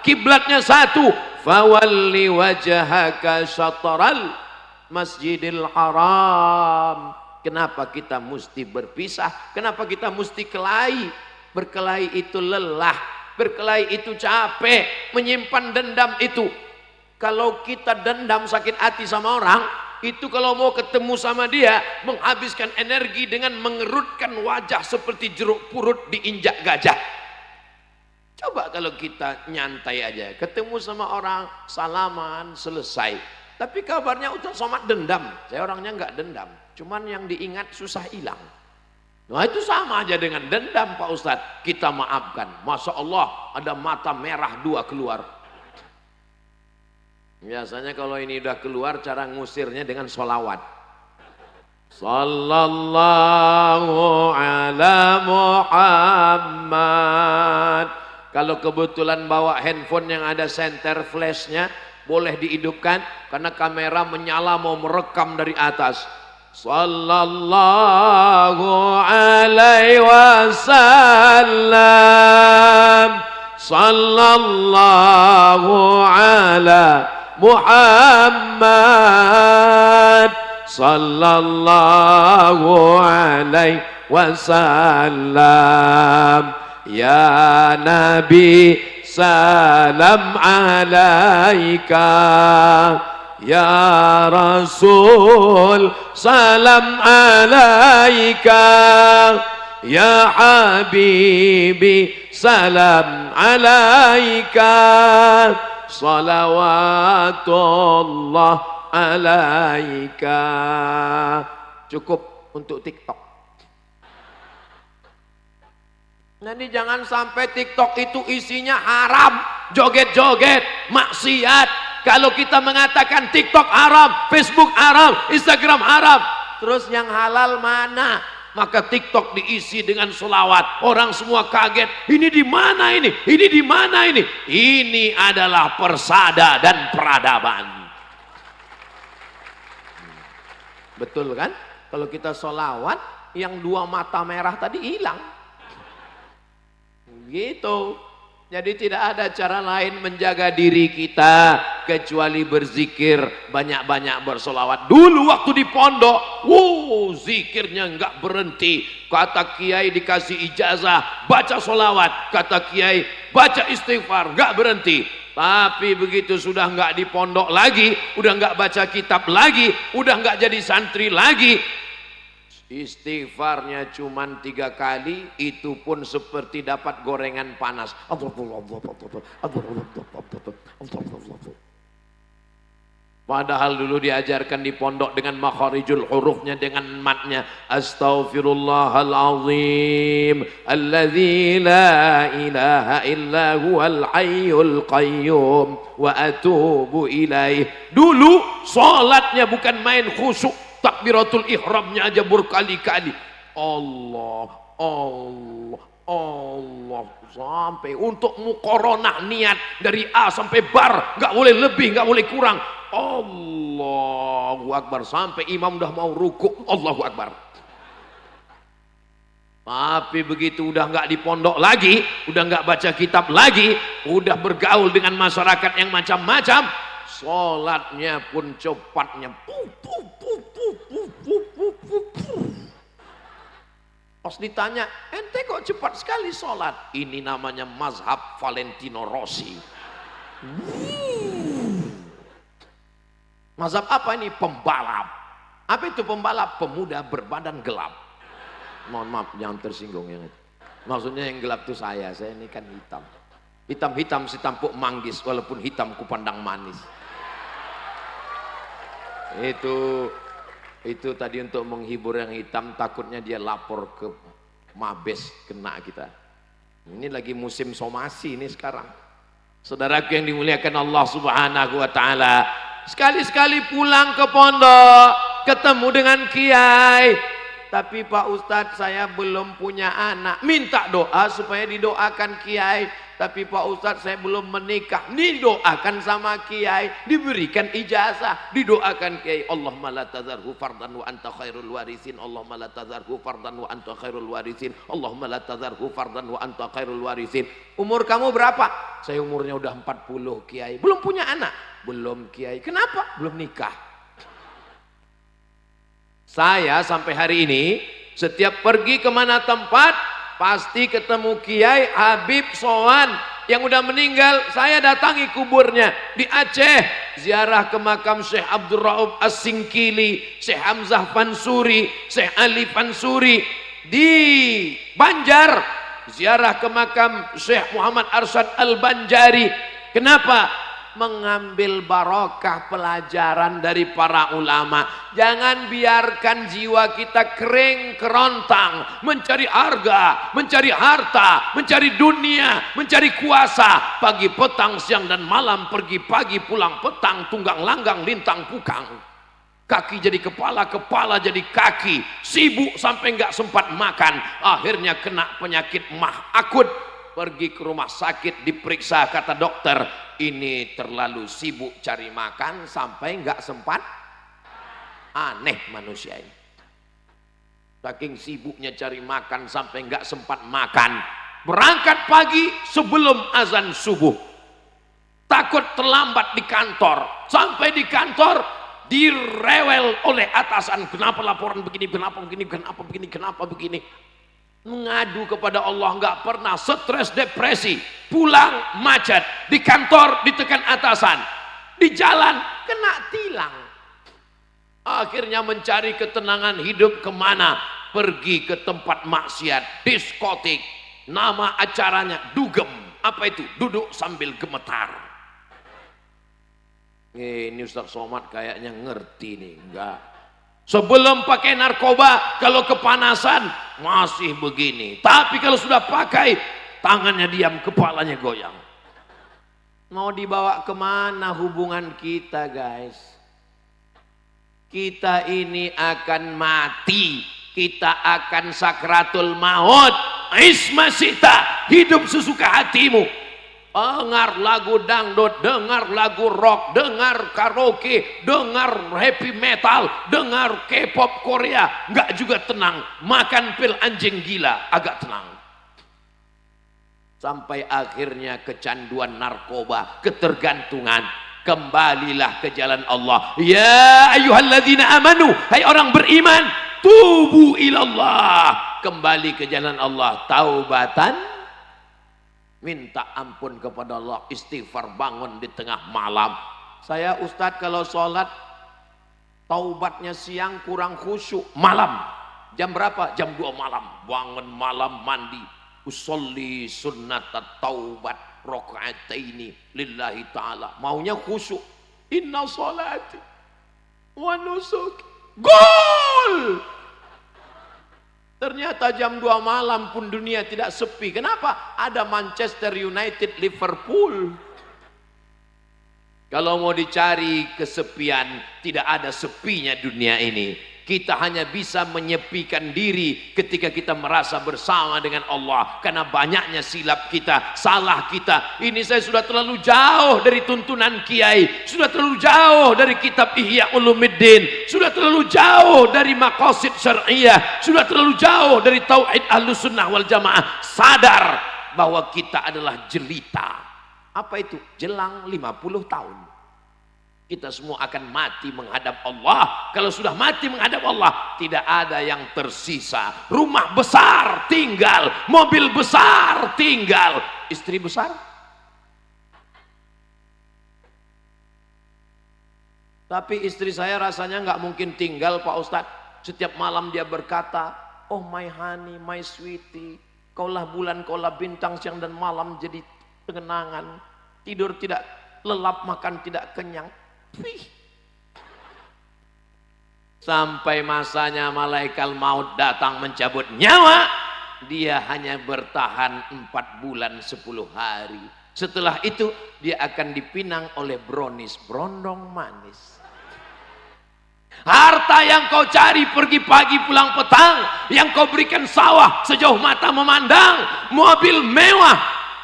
Kiblatnya satu, fawalli wajhaka syatral masjidil haram. Kenapa kita mesti berpisah? Kenapa kita mesti kelahi? Berkelahi itu lelah, berkelahi itu capek, menyimpan dendam itu. Kalau kita dendam sakit hati sama orang, itu kalau mau ketemu sama dia, menghabiskan energi dengan mengerutkan wajah seperti jeruk purut diinjak gajah. Coba kalau kita nyantai aja, ketemu sama orang, salaman, selesai. Tapi kabarnya Ustaz Somad dendam. Saya orangnya nggak dendam, cuman yang diingat susah hilang. Nah itu sama aja dengan dendam Pak Ustadz. Kita maafkan, Masya Allah ada mata merah dua keluar. Biasanya kalau ini udah keluar, cara ngusirnya dengan sholawat. Sallallahu ala Muhammad. Kalau kebetulan bawa handphone yang ada center flashnya, boleh dihidupkan karena kamera menyala mau merekam dari atas. Sallallahu alaihi wasallam. Sallallahu ala Muhammad sallallahu alaihi wasallam. Ya Nabi salam alaika, ya Rasul salam alaika, ya Habibi salam alaika, salawatullah alaika. Cukup untuk TikTok. Nanti jangan sampai TikTok itu isinya haram, joget-joget, maksiat. Kalau kita mengatakan TikTok haram, Facebook haram, Instagram haram, terus yang halal mana? Maka TikTok diisi dengan selawat. Orang semua kaget. Ini di mana ini? Ini di mana ini? Ini adalah persada dan peradaban. Betul kan? Kalau kita selawat, yang dua mata merah tadi hilang. Gitu. Jadi tidak ada cara lain menjaga diri kita kecuali berzikir, banyak-banyak bersolawat. Dulu waktu di pondok, zikirnya enggak berhenti. Kata kiai dikasih ijazah, baca solawat. Kata kiai, baca istighfar, enggak berhenti. Tapi begitu sudah enggak di pondok lagi, udah enggak baca kitab lagi, udah enggak jadi santri lagi, istighfarnya cuma 3 kali, itu pun seperti dapat gorengan panas. Padahal dulu diajarkan di pondok dengan makharijul hurufnya, dengan matnya. Astaghfirullahalazim alladzi la ilaha illa huwal hayyul qayyum wa atubu ilaih. Dulu salatnya bukan main khusyuk, takbiratul ihramnya aja berkali-kali. Allah, Allah, Allah. Sampai untuk muqaranah niat dari A sampai bar, nggak boleh lebih, nggak boleh kurang. Allahu Akbar. Sampai imam udah mau rukuk, Allahu Akbar. Tapi begitu udah nggak di pondok lagi, udah nggak baca kitab lagi, udah bergaul dengan masyarakat yang macam-macam, sholatnya pun cepatnya. Pas ditanya, ente kok cepat sekali sholat? Ini namanya mazhab Valentino Rossi. Mazhab apa ini? Pembalap. Apa itu pembalap? Pemuda berbadan gelap. Mohon maaf, jangan tersinggung yang itu. Maksudnya yang gelap itu saya ini kan hitam. Hitam-hitam si tampuk manggis, walaupun hitam ku pandang manis. Itu Itu tadi untuk menghibur yang hitam, takutnya dia lapor ke Mabes, kena kita. Ini lagi musim somasi ini sekarang. Saudaraku yang dimuliakan Allah Subhanahu wa taala, sekali-sekali pulang ke pondok, ketemu dengan kiai. Tapi Pak Ustadz, saya belum punya anak. Minta doa supaya didoakan kiai. Tapi Pak Ustadz, saya belum menikah. Didoakan sama kiai, diberikan ijazah, didoakan kiai. Allahumma la tazarhu fardan wa anta khairul warisin. Allahumma la tazarhu fardan wa anta khairul warisin. Allahumma la tazarhu fardan wa anta khairul warisin. Umur kamu berapa? Saya umurnya udah 40 kiai. Belum punya anak? Belum kiai. Kenapa? Belum nikah. Saya sampai hari ini setiap pergi kemana tempat pasti ketemu Kiai Habib Sowan yang udah meninggal. Saya datangi kuburnya di Aceh, ziarah ke makam Syekh Abdul Rauf As-Singkili, Syekh Hamzah Pansuri, Syekh Ali Pansuri. Di Banjar ziarah ke makam Syekh Muhammad Arsyad Al-Banjari. Kenapa? Mengambil barokah pelajaran dari para ulama. Jangan biarkan jiwa kita kering kerontang mencari harga, mencari harta, mencari dunia, mencari kuasa. Pagi petang siang dan malam, pergi pagi pulang petang, tunggang langgang lintang pukang. Kaki jadi kepala, kepala jadi kaki, sibuk sampai nggak sempat makan, akhirnya kena penyakit mah akut. Pergi ke rumah sakit, diperiksa, kata dokter, ini terlalu sibuk cari makan sampai nggak sempat. Aneh manusia ini, saking sibuknya cari makan sampai nggak sempat makan. Berangkat pagi sebelum azan subuh, takut terlambat di kantor. Sampai di kantor direwel oleh atasan, kenapa laporan begini, kenapa begini, kenapa begini, kenapa begini. Mengadu kepada Allah, nggak pernah, stres depresi, pulang macet, di kantor ditekan atasan, di jalan kena tilang. Akhirnya mencari ketenangan hidup kemana? Pergi ke tempat maksiat, diskotik, nama acaranya dugem. Apa itu? Duduk sambil gemetar. Ini Ustaz Somad kayaknya ngerti nih. Enggak. Sebelum pakai narkoba, kalau kepanasan masih begini. Tapi kalau sudah pakai, tangannya diam, kepalanya goyang. Mau dibawa kemana hubungan kita, guys? Kita ini akan mati. Kita akan sakratul maut. Ismasita, hidup sesuka hatimu. Dengar lagu dangdut, dengar lagu rock, dengar karaoke, dengar happy metal, dengar K-pop Korea, enggak juga tenang. Makan pil anjing gila, agak tenang. Sampai akhirnya kecanduan narkoba, ketergantungan. Kembalilah ke jalan Allah. Ya ayyuhalladzina amanu, hai orang beriman, tubu ilallah, kembali ke jalan Allah, taubatan, minta ampun kepada Allah, istighfar, bangun di tengah malam. Saya Ustadz kalau sholat taubatnya siang kurang khusyuk, malam jam berapa? Jam 2 malam, bangun malam mandi, usolli sunnatat taubat rakaataini lillahi ta'ala, maunya khusyuk. Inna sholati wa nusuki, gol. Ternyata jam 2 malam pun dunia tidak sepi. Kenapa? Ada Manchester United, Liverpool. Kalau mau dicari kesepian, tidak ada sepinya dunia ini. Kita hanya bisa menyepikan diri ketika kita merasa bersama dengan Allah. Karena banyaknya silap kita, salah kita. Ini saya sudah terlalu jauh dari tuntunan kiai. Sudah terlalu jauh dari kitab Ihya Ulumuddin. Sudah terlalu jauh dari maqasid syar'iyah. Sudah terlalu jauh dari tauhid Ahlus Sunnah wal Jamaah. Sadar bahwa kita adalah jelita. Apa itu? Jelang 50 tahun. Kita semua akan mati menghadap Allah. Kalau sudah mati menghadap Allah, tidak ada yang tersisa. Rumah besar tinggal, mobil besar tinggal, istri besar. Tapi istri saya rasanya nggak mungkin tinggal, Pak Ustadz. Setiap malam dia berkata, oh my honey, my sweetie, kaulah bulan, kaulah bintang, siang dan malam jadi kenangan. Tidur tidak lelap, makan tidak kenyang. Wih. Sampai masanya malaikat maut datang mencabut nyawa, dia hanya bertahan 4 bulan 10 hari. Setelah itu dia akan dipinang oleh brownies, berondong manis. Harta yang kau cari pergi pagi pulang petang, yang kau berikan sawah sejauh mata memandang, mobil mewah,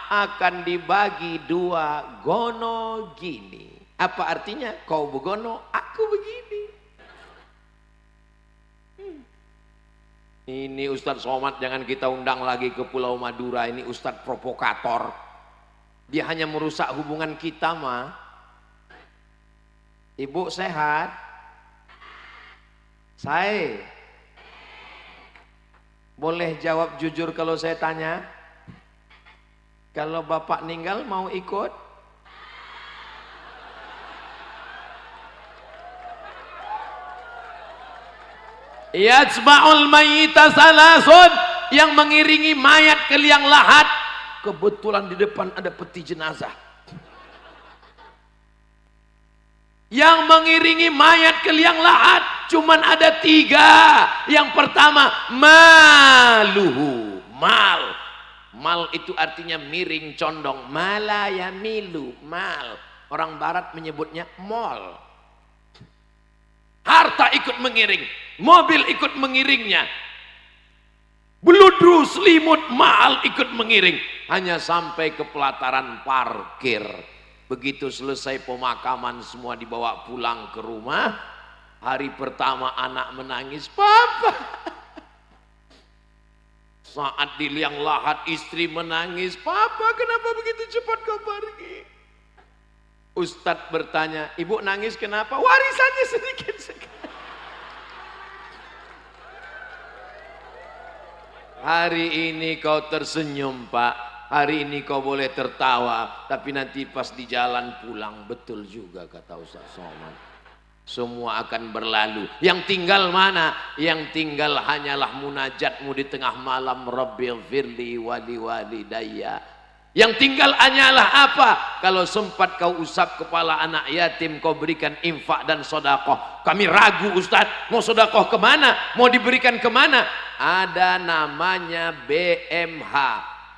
akan dibagi 2 gono gini. Apa artinya? Kau begono, aku begini. Ini Ustadz Somad jangan kita undang lagi ke Pulau Madura. Ini Ustadz provokator. Dia hanya merusak hubungan kita mah. Ibu sehat? Saya boleh jawab jujur kalau saya tanya? Kalau bapak meninggal mau ikut? Yajma'ul mayyita salasun, yang mengiringi mayat ke liang lahat. Kebetulan di depan ada peti jenazah. Yang mengiringi mayat ke liang lahat cuman ada 3. Yang pertama maluhu, mal. Mal itu artinya miring, condong. Malaya milu, mal. Orang barat menyebutnya mall. Harta ikut mengiring, mobil ikut mengiringnya, beludru, selimut, mahal ikut mengiring, hanya sampai ke pelataran parkir. Begitu selesai pemakaman semua dibawa pulang ke rumah. Hari pertama anak menangis, papa. Saat di liang lahat istri menangis, papa kenapa begitu cepat kau pergi? Ustadz bertanya, ibu nangis kenapa? Warisannya sedikit sekali. Hari ini kau tersenyum pak, hari ini kau boleh tertawa, tapi nanti pas di jalan pulang, betul juga kata Ustadz Somad, semua akan berlalu. Yang tinggal mana? Yang tinggal hanyalah munajatmu di tengah malam, Rabbighfirli wali walidayya. Yang tinggal hanyalah apa? Kalau sempat kau usap kepala anak yatim, kau berikan infak dan sodakoh. Kami ragu Ustadz, mau sodakoh kemana? Mau diberikan kemana? Ada namanya BMH,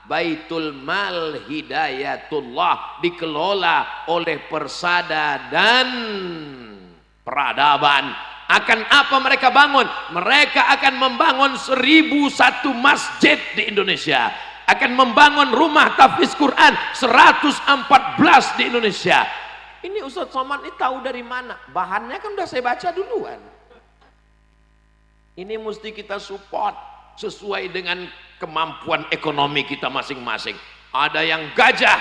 Baitul Mal Hidayatullah, dikelola oleh Persada dan Peradaban. Akan apa mereka bangun? Mereka akan membangun 1001 masjid di Indonesia, akan membangun rumah tahfiz Quran 114 di Indonesia. Ini Ustadz Somad ini tahu dari mana? Bahannya kan udah saya baca duluan. Ini mesti kita support sesuai dengan kemampuan ekonomi kita masing-masing. Ada yang gajah,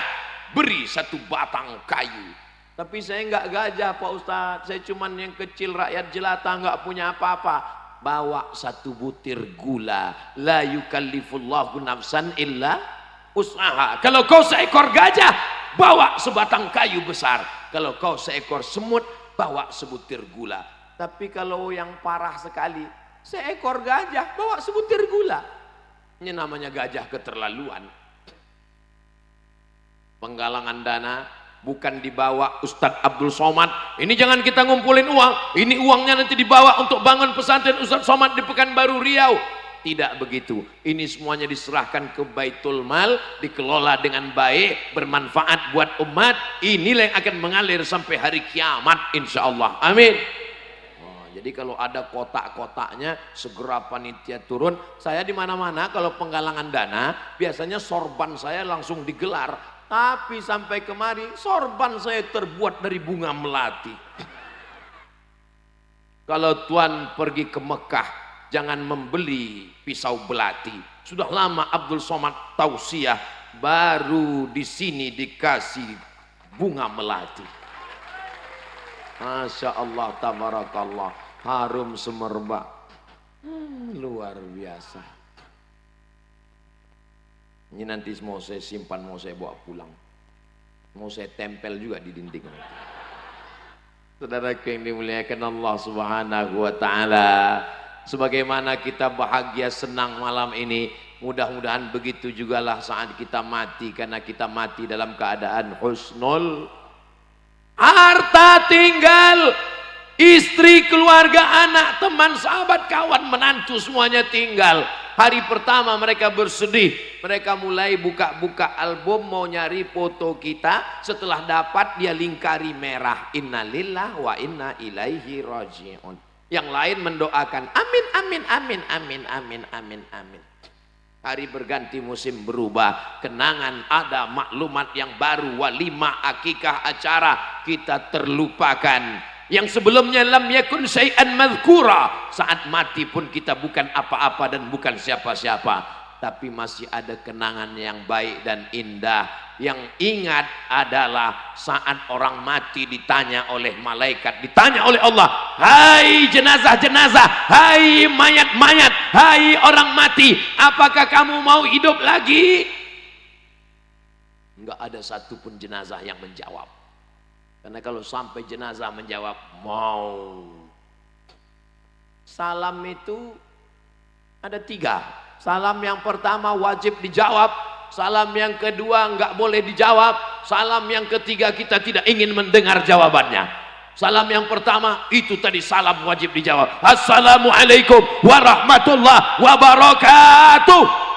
beri 1 batang kayu. Tapi saya nggak gajah Pak Ustadz, saya cuman yang kecil rakyat jelata, nggak punya apa-apa. Bawa 1 butir gula. La yukallifullahu nafsan illa usaha. Kalau kau seekor gajah, bawa sebatang kayu besar. Kalau kau seekor semut, bawa sebutir gula. Tapi kalau yang parah sekali, seekor gajah bawa sebutir gula. Ini namanya gajah keterlaluan. Penggalangan dana bukan dibawa Ustadz Abdul Somad. Ini jangan kita ngumpulin uang, ini uangnya nanti dibawa untuk bangun pesantren Ustadz Somad di Pekanbaru Riau. Tidak begitu. Ini semuanya diserahkan ke Baitul Mal, dikelola dengan baik, bermanfaat buat umat. Inilah yang akan mengalir sampai hari kiamat insya Allah. Amin. Jadi kalau ada kotak-kotaknya, segera panitia turun. Saya di mana-mana kalau penggalangan dana, biasanya sorban saya langsung digelar. Tapi sampai kemari sorban saya terbuat dari bunga melati. Kalau tuan pergi ke Mekah, jangan membeli pisau belati. Sudah lama Abdul Somad tausiah, baru di sini dikasih bunga melati. Masya Allah, tabarakallah, harum semerbak, luar biasa. Ini nanti mau saya simpan, mau saya bawa pulang, mau saya tempel juga di dinding. Saudaraku yang dimuliakan Allah Subhanahu wa ta'ala, sebagaimana kita bahagia senang malam ini, mudah-mudahan begitu jugalah saat kita mati, karena kita mati dalam keadaan husnul. Harta tinggal, Istri, keluarga, anak, teman, sahabat, kawan, menantu semuanya tinggal. Hari pertama mereka bersedih. Mereka mulai buka-buka album mau nyari foto kita. Setelah dapat dia lingkari merah. Innalillah wa inna ilaihi raji'un. Yang lain mendoakan amin amin amin amin amin amin amin. Hari berganti, musim berubah, kenangan ada, maklumat yang baru, walimah, akikah, acara, kita terlupakan. Yang sebelumnya lam yakun syai'an madhkura, saat mati pun kita bukan apa-apa dan bukan siapa-siapa, tapi masih ada kenangan yang baik dan indah. Yang ingat adalah saat orang mati ditanya oleh malaikat, ditanya oleh Allah, hai jenazah-jenazah, hai mayat-mayat, hai orang mati, apakah kamu mau hidup lagi? Enggak ada satupun jenazah yang menjawab. Karena kalau sampai jenazah menjawab mau. Salam itu ada 3. Salam yang pertama wajib dijawab. Salam yang kedua enggak boleh dijawab. Salam yang ketiga kita tidak ingin mendengar jawabannya. Salam yang pertama itu tadi salam wajib dijawab. Assalamualaikum warahmatullahi wabarakatuh.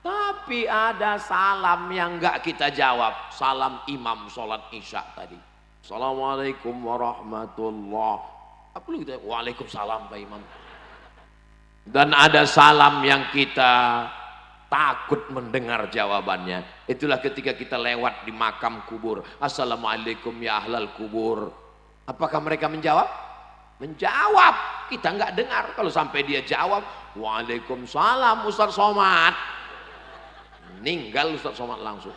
Tapi ada salam yang enggak kita jawab. Salam imam sholat isya tadi. Assalamualaikum warahmatullahi. Apa lu kita? Waalaikumsalam Pak Imam. Dan ada salam yang kita takut mendengar jawabannya. Itulah ketika kita lewat di makam kubur. Assalamualaikum ya ahlal kubur. Apakah mereka menjawab? Menjawab. Kita nggak dengar. Kalau sampai dia jawab, waalaikumsalam Ustaz Somad. Meninggal Ustaz Somad langsung.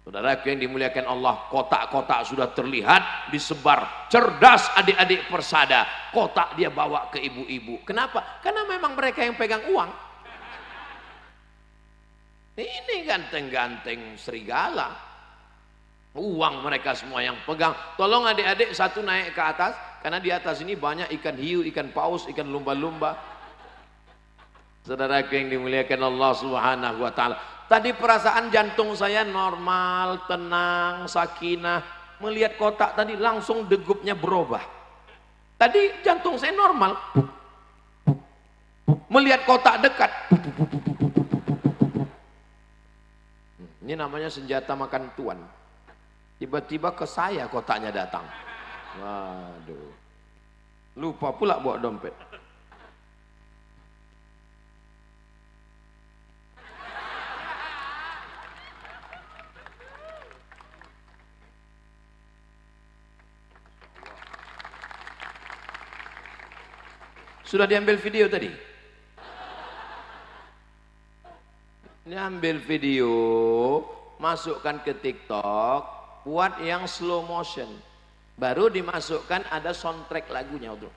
Saudaraku yang dimuliakan Allah, kotak-kotak sudah terlihat disebar. Cerdas adik-adik persada. Kotak dia bawa ke ibu-ibu. Kenapa? Karena memang mereka yang pegang uang. Ini ganteng-ganteng serigala, uang mereka semua yang pegang. Tolong adik-adik satu naik ke atas, karena di atas ini banyak ikan hiu, ikan paus, ikan lumba-lumba. Saudaraku yang dimuliakan Allah Subhanahu wa ta'ala, tadi perasaan jantung saya normal, tenang, sakinah. Melihat kotak tadi langsung degupnya berubah. Tadi jantung saya normal, melihat kotak dekat, ini namanya senjata makan tuan. Tiba-tiba ke saya kotaknya datang. Waduh. Lupa pula bawa dompet. Sudah diambil video tadi? Ini ambil video, masukkan ke TikTok, buat yang slow motion, baru dimasukkan ada soundtrack lagunya tuh.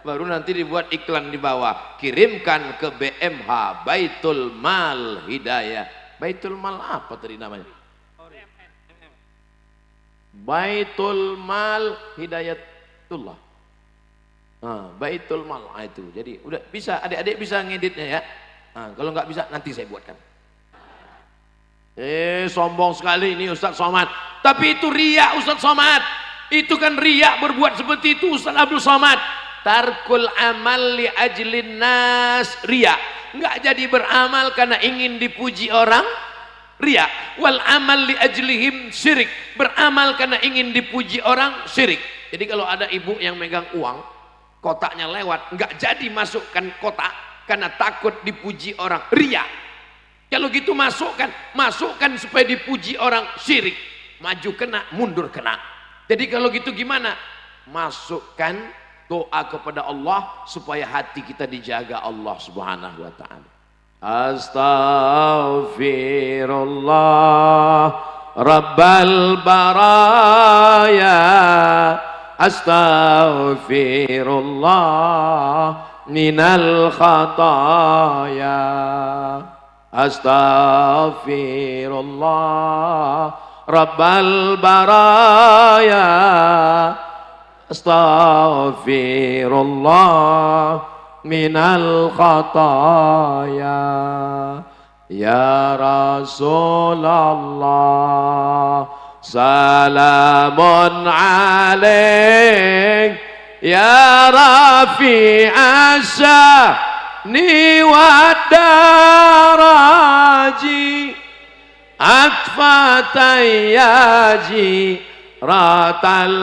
Baru nanti dibuat iklan di bawah, kirimkan ke BMH Baitul Mal Hidayah. Baitul Mal apa tadi namanya? Baitul Mal Hidayatullah. Baitul Mal itu. Jadi udah bisa, adik-adik bisa ngeditnya ya. Kalau nggak bisa nanti saya buatkan. Sombong sekali ini Ustaz Somad. Tapi itu riya Ustaz Somad. Itu kan riya berbuat seperti itu Ustaz Abdul Somad. Tarkul amal li ajlin nas riya. Nggak jadi beramal karena ingin dipuji orang, riya. Wal amal li ajlihim syirik. Beramal karena ingin dipuji orang, syirik. Jadi kalau ada ibu yang megang uang, kotaknya lewat, nggak jadi masukkan kotak karena takut dipuji orang, riya. Kalau gitu masukkan supaya dipuji orang, syirik. Maju kena, mundur kena. Jadi kalau gitu gimana? Masukkan doa kepada Allah supaya hati kita dijaga Allah Subhanahu wa ta'ala. Astaghfirullah Rabbal baraya, astaghfirullah minal khataya, astaghfirullah rabbal baraya, astaghfirullah minal khataya. ya Rasulullah. Salamun alaik ya rafi'asyani wa daraji atfatayyaji ratal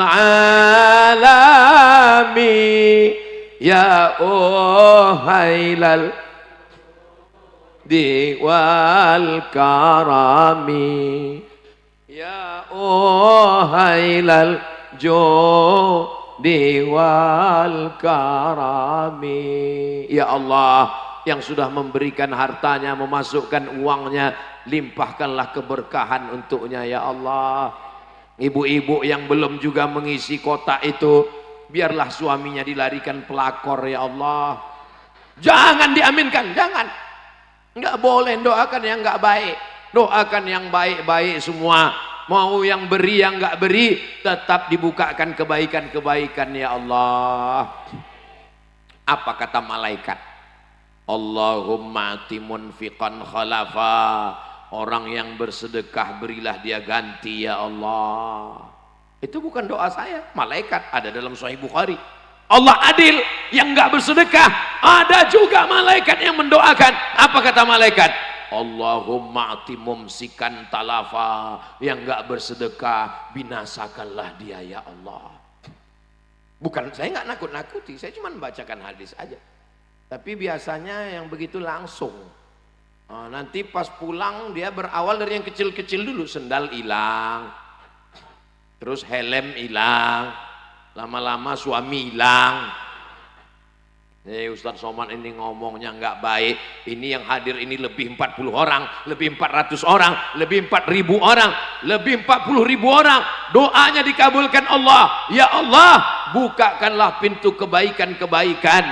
alami ya uhailal diwal karami ya uhailal diwal karami. Ya Allah, yang sudah memberikan hartanya, memasukkan uangnya, limpahkanlah keberkahan untuknya ya Allah. Ibu-ibu yang belum juga mengisi kotak itu, biarlah suaminya dilarikan pelakor ya Allah. Jangan diaminkan, jangan. Enggak boleh doakan yang enggak baik. Doakan yang baik-baik semua. Mau yang beri yang enggak beri, tetap dibukakan kebaikan-kebaikan ya Allah. Apa kata malaikat? Allahumma ati munfiqan khalafa. Orang yang bersedekah berilah dia ganti ya Allah. Itu bukan doa saya, malaikat, ada dalam Sahih Bukhari. Allah adil, yang enggak bersedekah ada juga malaikat yang mendoakan. Apa kata malaikat? Allahumma ati mumsikan talafa. Yang enggak bersedekah binasakanlah dia ya Allah. Bukan, saya enggak nakut-nakuti, saya cuma membacakan hadis aja. Tapi biasanya yang begitu langsung. Nanti pas pulang dia berawal dari yang kecil-kecil dulu. Sendal hilang, terus helm hilang, lama-lama suami hilang. Ustadz Somad ini ngomongnya nggak baik. Ini yang hadir ini lebih 40 orang, lebih 400 orang, lebih 4.000 orang, lebih 40.000 orang. Doanya dikabulkan Allah. Ya Allah, bukakanlah pintu kebaikan-kebaikan.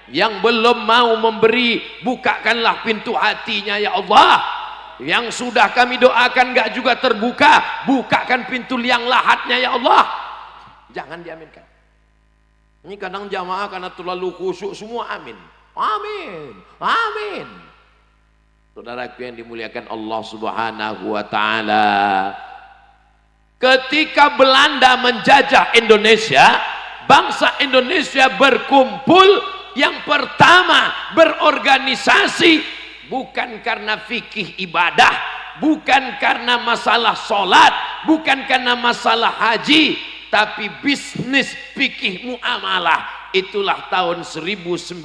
Yang belum mau memberi, bukakanlah pintu hatinya ya Allah. Yang sudah kami doakan nggak juga terbuka, bukakan pintu liang lahatnya ya Allah. Jangan diaminkan. Ini kadang jamaah karena terlalu khusyuk semua amin. Amin. Amin. Saudaraku yang dimuliakan Allah Subhanahu wa taala. Ketika Belanda menjajah Indonesia, bangsa Indonesia berkumpul, yang pertama berorganisasi bukan karena fikih ibadah, bukan karena masalah sholat, bukan karena masalah haji, tapi bisnis fikih muamalah. Itulah tahun 1905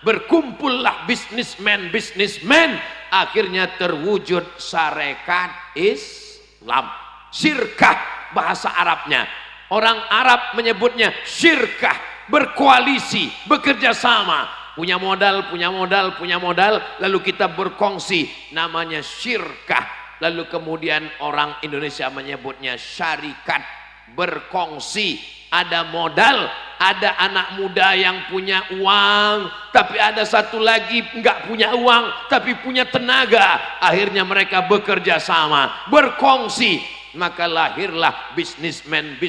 berkumpullah bisnismen, akhirnya terwujud syarikat Islam. Syirkah bahasa Arabnya, orang Arab menyebutnya syirkah, berkoalisi, bekerja sama, punya modal, lalu kita berkongsi, namanya syirkah. Lalu kemudian orang Indonesia menyebutnya syarikat, berkongsi. Ada modal, ada anak muda yang punya uang, tapi ada satu lagi enggak punya uang tapi punya tenaga. Akhirnya mereka bekerja sama, berkongsi, maka lahirlah bisnismen.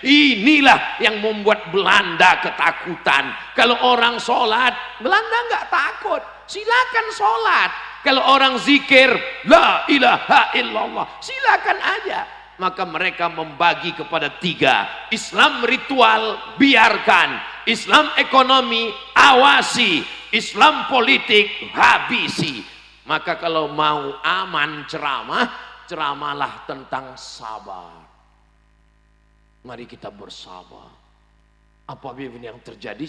Inilah yang membuat Belanda ketakutan. Kalau orang sholat, Belanda enggak takut, silakan sholat. Kalau orang zikir la ilaha illallah, silakan aja. Maka mereka membagi kepada 3. Islam ritual, biarkan. Islam ekonomi, awasi. Islam politik, habisi. Maka kalau mau aman ceramahlah tentang sabar. Mari kita bersabar. Apabila yang terjadi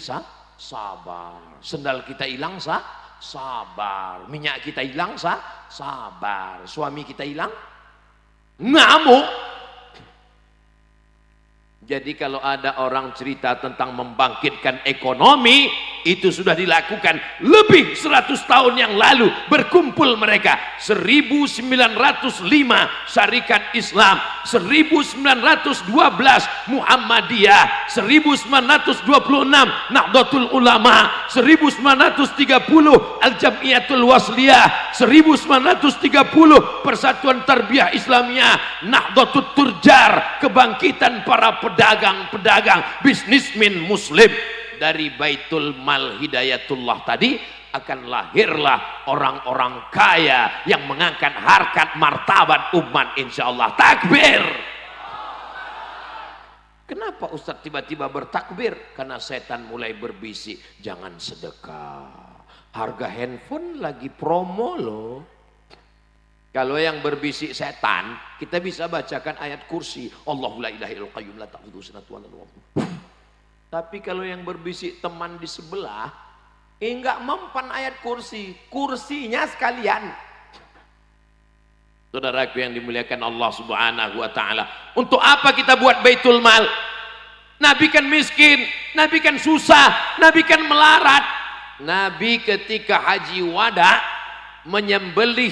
sabar. Sendal kita hilang sabar. Minyak kita hilang sabar. Suami kita hilang ngamuk. Jadi kalau ada orang cerita tentang membangkitkan ekonomi, itu sudah dilakukan lebih 100 tahun yang lalu. Berkumpul mereka 1905 Syarikat Islam, 1912 Muhammadiyah, 1926 Nahdlatul Ulama, 1930 Al-Jam'iyatul Wasliyah, 1930 Persatuan Tarbiyah Islamiyah, Nahdlatul Turjar, kebangkitan para pedagang-pedagang, bisnismen muslim. Dari Baitul Mal Hidayatullah tadi akan lahirlah orang-orang kaya yang mengangkat harkat martabat umat insyaallah. Takbir. Kenapa Ustadz tiba-tiba bertakbir? Karena setan mulai berbisik, jangan sedekah, harga handphone lagi promo loh. Kalau yang berbisik setan, kita bisa bacakan ayat kursi, Allahu la ilaha illal qayyum la ta'khudhuhu sinatun wa la nawm. Tapi kalau yang berbisik teman di sebelah, enggak mempan ayat kursi, kursinya sekalian. Saudaraku yang dimuliakan Allah Subhanahu wa taala, untuk apa kita buat Baitul Mal? Nabi kan miskin, Nabi kan susah, Nabi kan melarat. Nabi ketika haji wada menyembelih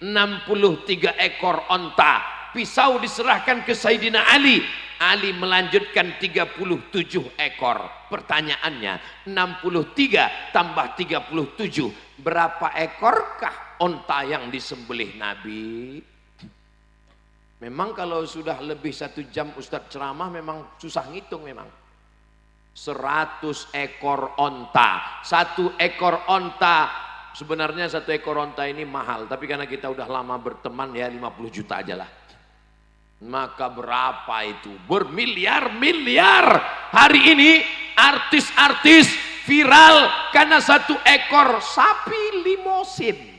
63 ekor onta, pisau diserahkan ke Sayyidina Ali. Ali melanjutkan 37 ekor. Pertanyaannya, 63 tambah 37, berapa ekorkah onta yang disembelih Nabi? Memang kalau sudah lebih 1 jam Ustadz ceramah memang susah ngitung memang. 100 ekor onta. 1 ekor onta, sebenarnya 1 ekor onta ini mahal, tapi karena kita udah lama berteman ya 50 juta aja lah. Maka berapa itu? Bermiliar-miliar. Hari ini artis-artis viral karena 1 ekor sapi limosin.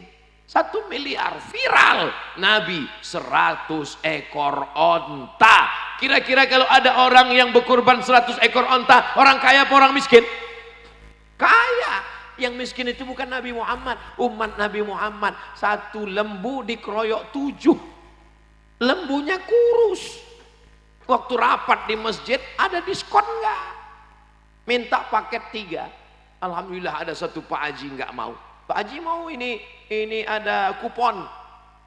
1 miliar viral. Nabi 100 ekor onta. Kira-kira kalau ada orang yang berkorban 100 ekor onta, orang kaya apa orang miskin? Kaya. Yang miskin itu bukan Nabi Muhammad, umat Nabi Muhammad. 1 lembu dikeroyok 7. Lembunya kurus. Waktu rapat di masjid ada diskon nggak? Minta paket 3. Alhamdulillah ada 1 Pak Haji nggak mau. Pak Haji mau ini ada kupon.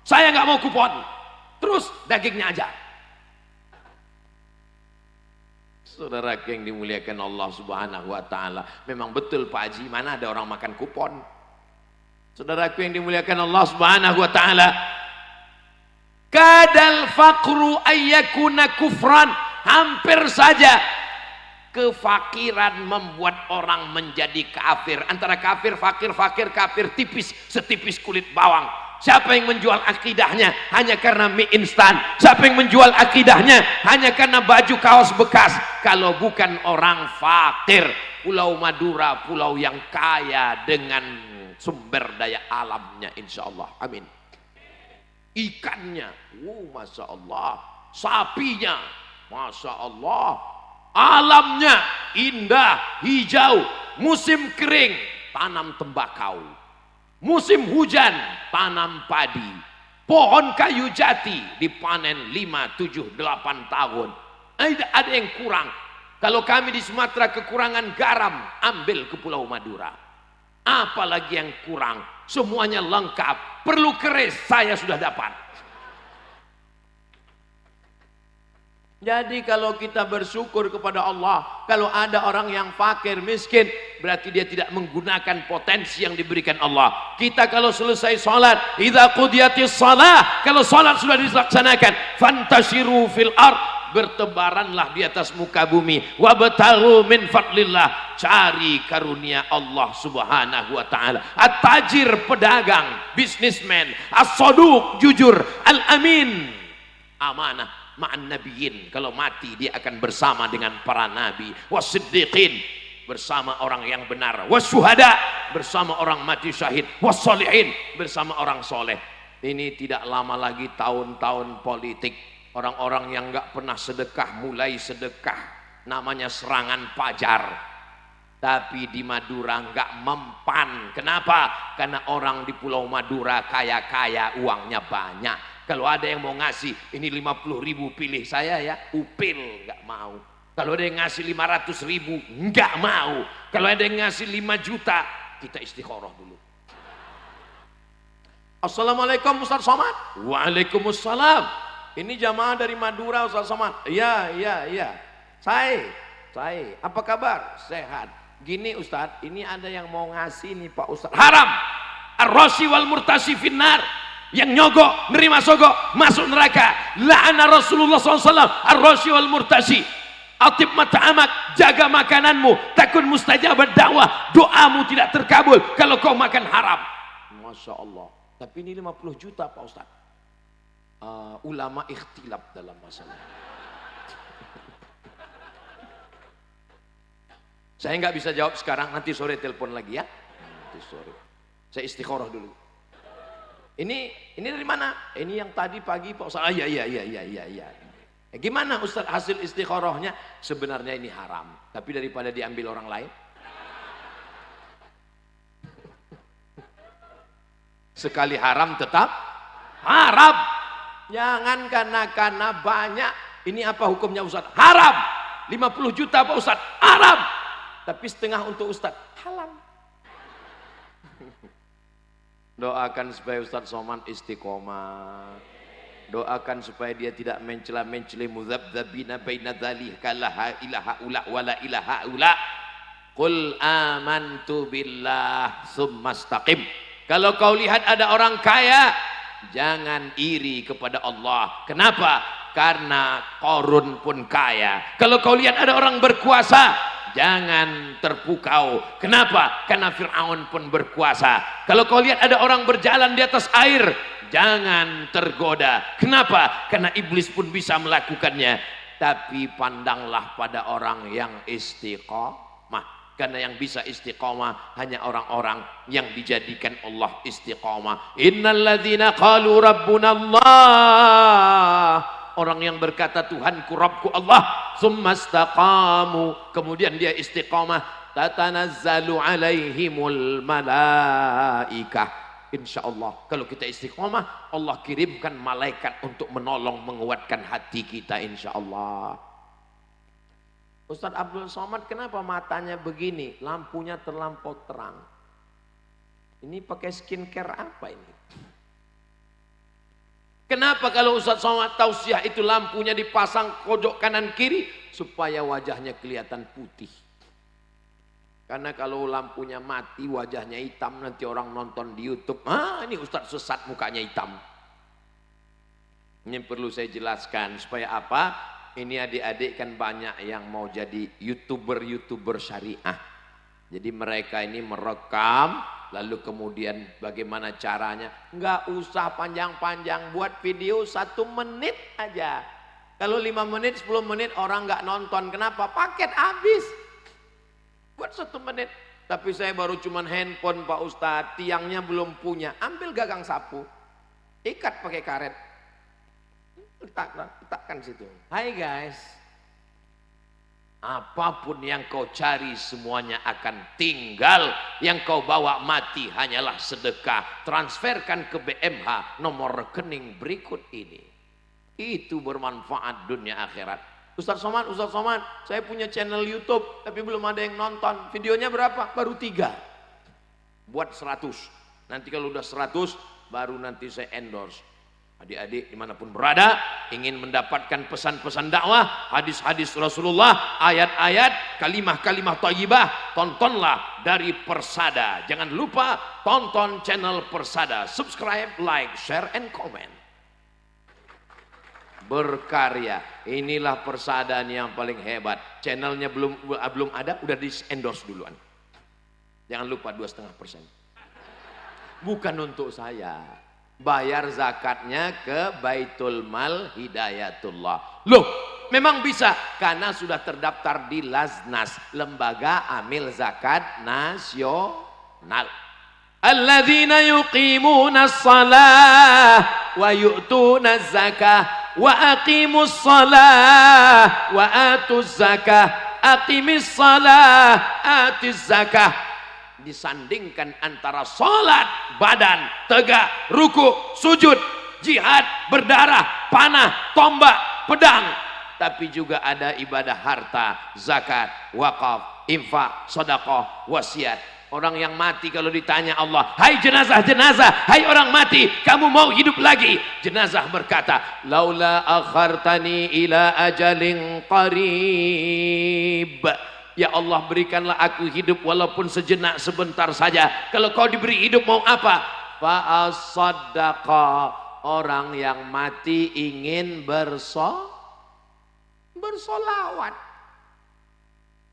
Saya nggak mau kupon. Terus dagingnya aja. Saudara yang dimuliakan Allah Subhanahu wa taala, memang betul Pak Haji, mana ada orang makan kupon. Saudaraku yang dimuliakan Allah Subhanahu wa taala, kadal faqru ayyakuna kufran, hampir saja kefakiran membuat orang menjadi kafir. Antara kafir, fakir, fakir, kafir tipis, setipis kulit bawang. Siapa yang menjual akidahnya hanya karena mie instan? Siapa yang menjual akidahnya hanya karena baju kaos bekas? Kalau bukan orang fakir. Pulau Madura, pulau yang kaya dengan sumber daya alamnya insyaallah. Amin. Ikannya, masya Allah. Sapinya, masya Allah. Alamnya indah, hijau. Musim kering, tanam tembakau. Musim hujan, tanam padi. Pohon kayu jati dipanen 5, 7, 8 tahun. Ada yang kurang. Kalau kami di Sumatera kekurangan garam, ambil ke Pulau Madura. Apalagi yang kurang? Semuanya lengkap. Perlu keris, saya sudah dapat. Jadi kalau kita bersyukur kepada Allah, kalau ada orang yang fakir, miskin, berarti dia tidak menggunakan potensi yang diberikan Allah. Kita kalau selesai sholat, idza qudiyatis shalah, kalau sholat sudah dilaksanakan, fantashiru fil ard, bertebaranlah di atas muka bumi, wabtaghu min fadlillah, cari karunia Allah Subhanahu wa taala. At-tajir, pedagang, businessman, as-saduq, jujur, al-amin, amanah, ma'an nabiyyin, kalau mati dia akan bersama dengan para nabi, was-siddiqin, bersama orang yang benar, was-syuhada, bersama orang mati syahid, was-sholihin, bersama orang soleh. Ini tidak lama lagi tahun-tahun politik. Orang-orang yang nggak pernah sedekah mulai sedekah, namanya serangan fajar. Tapi di Madura nggak mempan. Kenapa? Karena orang di Pulau Madura kaya-kaya, uangnya banyak. Kalau ada yang mau ngasih, ini 50.000 pilih saya ya, upil, nggak mau. Kalau ada yang ngasih 500.000, nggak mau. Kalau ada yang ngasih 5 juta, kita istikharah dulu. Assalamualaikum Ustaz Somad. Waalaikumsalam. Ini jamaah dari Madura Ustaz Somad. Iya. Saya. Apa kabar? Sehat. Gini Ustaz, ini ada yang mau ngasih nih Pak Ustaz. Haram. Ar-rashi wal murtasi finnar. Yang nyogok, nerima sogok, masuk neraka. La'ana Rasulullah SAW ar-rashi wal murtasi. Atib mata'amak, jaga makananmu, takun mustajabah dakwah, doamu tidak terkabul kalau kau makan haram. Masya Allah. Tapi ini 50 juta Pak Ustaz. Ulama ikhtilaf dalam masalah. Saya nggak bisa jawab sekarang, nanti sore telepon lagi ya. Nanti sore. Saya istikharah dulu. Ini dari mana? Ini yang tadi pagi Pak Ustaz. Iya. Gimana Ustaz hasil istikharahnya? Sebenarnya ini haram, tapi daripada diambil orang lain, sekali haram tetap haram. Jangan karena banyak. Ini apa hukumnya Ustaz? Haram. 50 juta Pak Ustaz, haram. Tapi setengah untuk Ustaz, halal. Doakan supaya Ustaz Somad istiqomah. Doakan supaya dia tidak mencela-mencela mudzabdzabina baina dzalika la ilaha illa wala ilaha illa. Qul amantu billah tsumastaqim. Kalau kau lihat ada orang kaya, jangan iri kepada Allah. Kenapa? Karena Qarun pun kaya. Kalau kau lihat ada orang berkuasa, jangan terpukau. Kenapa? Karena Fir'aun pun berkuasa. Kalau kau lihat ada orang berjalan di atas air, jangan tergoda. Kenapa? Karena iblis pun bisa melakukannya. Tapi pandanglah pada orang yang istiqamah. Karena yang bisa istiqamah hanya orang-orang yang dijadikan Allah istiqamah. Innalladzina qalu rabbuna Allah. Orang yang berkata Tuhanku Rabbku Allah, summastaqamu, kemudian dia istiqamah, tatanazzalu alaihimul malaikah. Insyaallah kalau kita istiqamah, Allah kirimkan malaikat untuk menolong menguatkan hati kita insyaallah. Ustaz Abdul Somad kenapa matanya begini? Lampunya terlampau terang. Ini pakai skincare apa ini? Kenapa kalau Ustaz Somad tausiah itu lampunya dipasang pojok kanan kiri supaya wajahnya kelihatan putih? Karena kalau lampunya mati wajahnya hitam, nanti orang nonton di YouTube, ini Ustaz sesat mukanya hitam. Ini perlu saya jelaskan supaya apa? Ini adik-adik kan banyak yang mau jadi YouTuber syariah. Jadi mereka ini merekam, lalu kemudian bagaimana caranya? Enggak usah panjang-panjang, buat video 1 menit aja. Kalau 5 menit, 10 menit orang enggak nonton. Kenapa? Paket habis. Buat 1 menit. Tapi saya baru cuman handphone Pak Ustadz, tiangnya belum punya. Ambil gagang sapu, ikat pakai karet, letakkan situ. Hai guys, apapun yang kau cari semuanya akan tinggal. Yang kau bawa mati hanyalah sedekah. Transferkan ke BMH nomor rekening berikut ini. Itu bermanfaat dunia akhirat. Ustaz Somad, saya punya channel YouTube tapi belum ada yang nonton. Videonya berapa? Baru 3. Buat 100. Nanti kalau udah 100 baru nanti saya endorse. Adik-adik dimanapun berada, ingin mendapatkan pesan-pesan dakwah, hadis-hadis Rasulullah, ayat-ayat, kalimah-kalimah thayyibah, tontonlah dari Persada. Jangan lupa tonton channel Persada, subscribe, like, share, and comment. Berkarya, inilah Persada yang paling hebat. Channelnya belum ada, udah di endorse duluan. Jangan lupa 2,5%. Bukan untuk saya. Bayar zakatnya ke Baitul Mal Hidayatullah. Loh, memang bisa karena sudah terdaftar di Laznas, Lembaga Amil Zakat Nasional. Alladzina yuqimuna shalah wa yu'tuna zakah wa aqimus shalah wa atuz zakah. Aqimis shalah atiz zakah. Disandingkan antara sholat, badan, tegak, ruku, sujud, jihad, berdarah, panah, tombak, pedang. Tapi juga ada ibadah harta, zakat, wakaf, infak, sedekah, wasiat. Orang yang mati kalau ditanya Allah, hai jenazah, hai orang mati, kamu mau hidup lagi? Jenazah berkata, laula akhartani ila ajalin qarib. Ya Allah, berikanlah aku hidup walaupun sejenak, sebentar saja. Kalau kau diberi hidup mau apa? Fa'asaddaqa. Orang yang mati ingin bersolawat.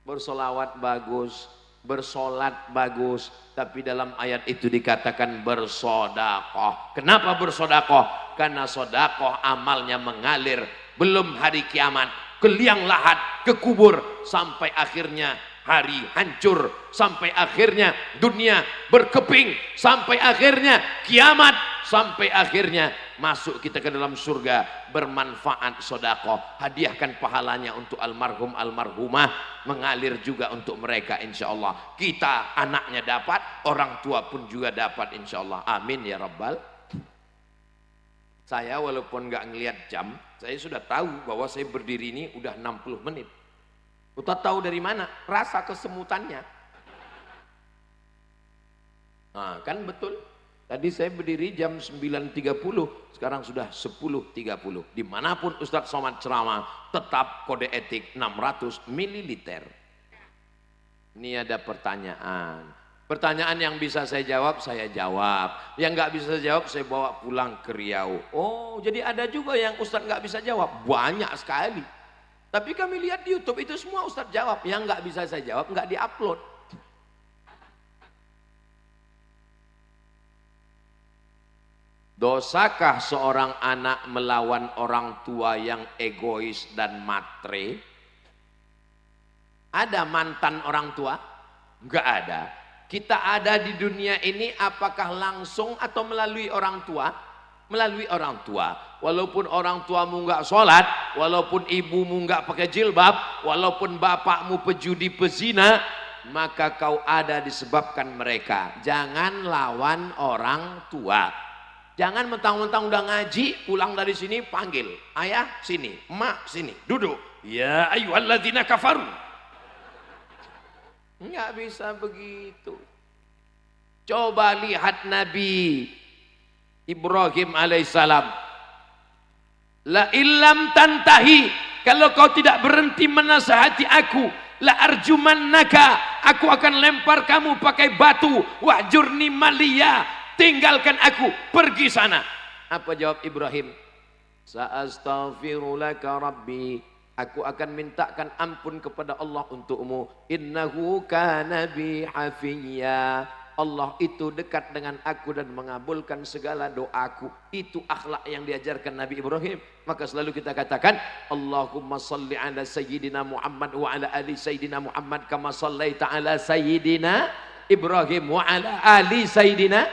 Bersolawat bagus, bersolat bagus, tapi dalam ayat itu dikatakan bersodakoh. Kenapa bersodakoh? Karena sodakoh amalnya mengalir, belum hari kiamat, ke liang lahat, ke kubur, sampai akhirnya hari hancur, sampai akhirnya dunia berkeping, sampai akhirnya kiamat, sampai akhirnya masuk kita ke dalam surga. Bermanfaat sodakoh, hadiahkan pahalanya untuk almarhum almarhumah, mengalir juga untuk mereka insya Allah. Kita anaknya dapat, orang tua pun juga dapat insya Allah. Amin ya rabbal. Saya walaupun nggak ngelihat jam, saya sudah tahu bahwa saya berdiri ini udah 60 menit. Ustaz tahu dari mana? Rasa kesemutannya. Nah, kan betul. Tadi saya berdiri jam 9.30, sekarang sudah 10.30. Dimanapun Ustadz Somad ceramah, tetap kode etik 600 ml. Ini ada pertanyaan. Pertanyaan yang bisa saya jawab, saya jawab. Yang nggak bisa saya jawab, saya bawa pulang ke Riau. Oh, jadi ada juga yang Ustadz nggak bisa jawab. Banyak sekali. Tapi kami lihat di YouTube itu semua Ustadz jawab. Yang nggak bisa saya jawab, nggak diupload. Dosakah seorang anak melawan orang tua yang egois dan matre? Ada mantan orang tua? Enggak ada. Kita ada di dunia ini apakah langsung atau melalui orang tua? Melalui orang tua. Walaupun orang tuamu enggak sholat, walaupun ibumu enggak pakai jilbab, walaupun bapakmu pejudi pezina, maka kau ada disebabkan mereka. Jangan lawan orang tua. Jangan mentang-mentang udah ngaji, pulang dari sini panggil, ayah sini, emak sini, duduk. Ya ayyuhalladzina kafaru. Enggak bisa begitu. Coba lihat Nabi Ibrahim alaihissalam. La illam tantahi, kalau kau tidak berhenti menasihati aku, la arjumannaka, aku akan lempar kamu pakai batu. Wahjurni maliya, tinggalkan aku, pergi sana. Apa jawab Ibrahim? Sa'astaghfirulaka rabbi, aku akan mintakan ampun kepada Allah untukmu. Innahu kana bi hafiyya, Allah itu dekat dengan aku dan mengabulkan segala doaku. Itu akhlak yang diajarkan Nabi Ibrahim. Maka selalu kita katakan, Allahumma salli ala sayyidina Muhammad wa ala ali sayyidina Muhammad kama sallaita ala sayyidina Ibrahim wa ala ali sayyidina.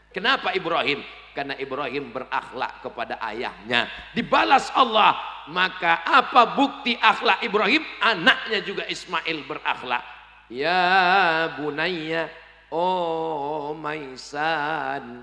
Kenapa Ibrahim? Karena Ibrahim berakhlak kepada ayahnya, dibalas Allah. Maka apa bukti akhlak Ibrahim? Anaknya juga Ismail berakhlak. Ya bunayya, oh my son,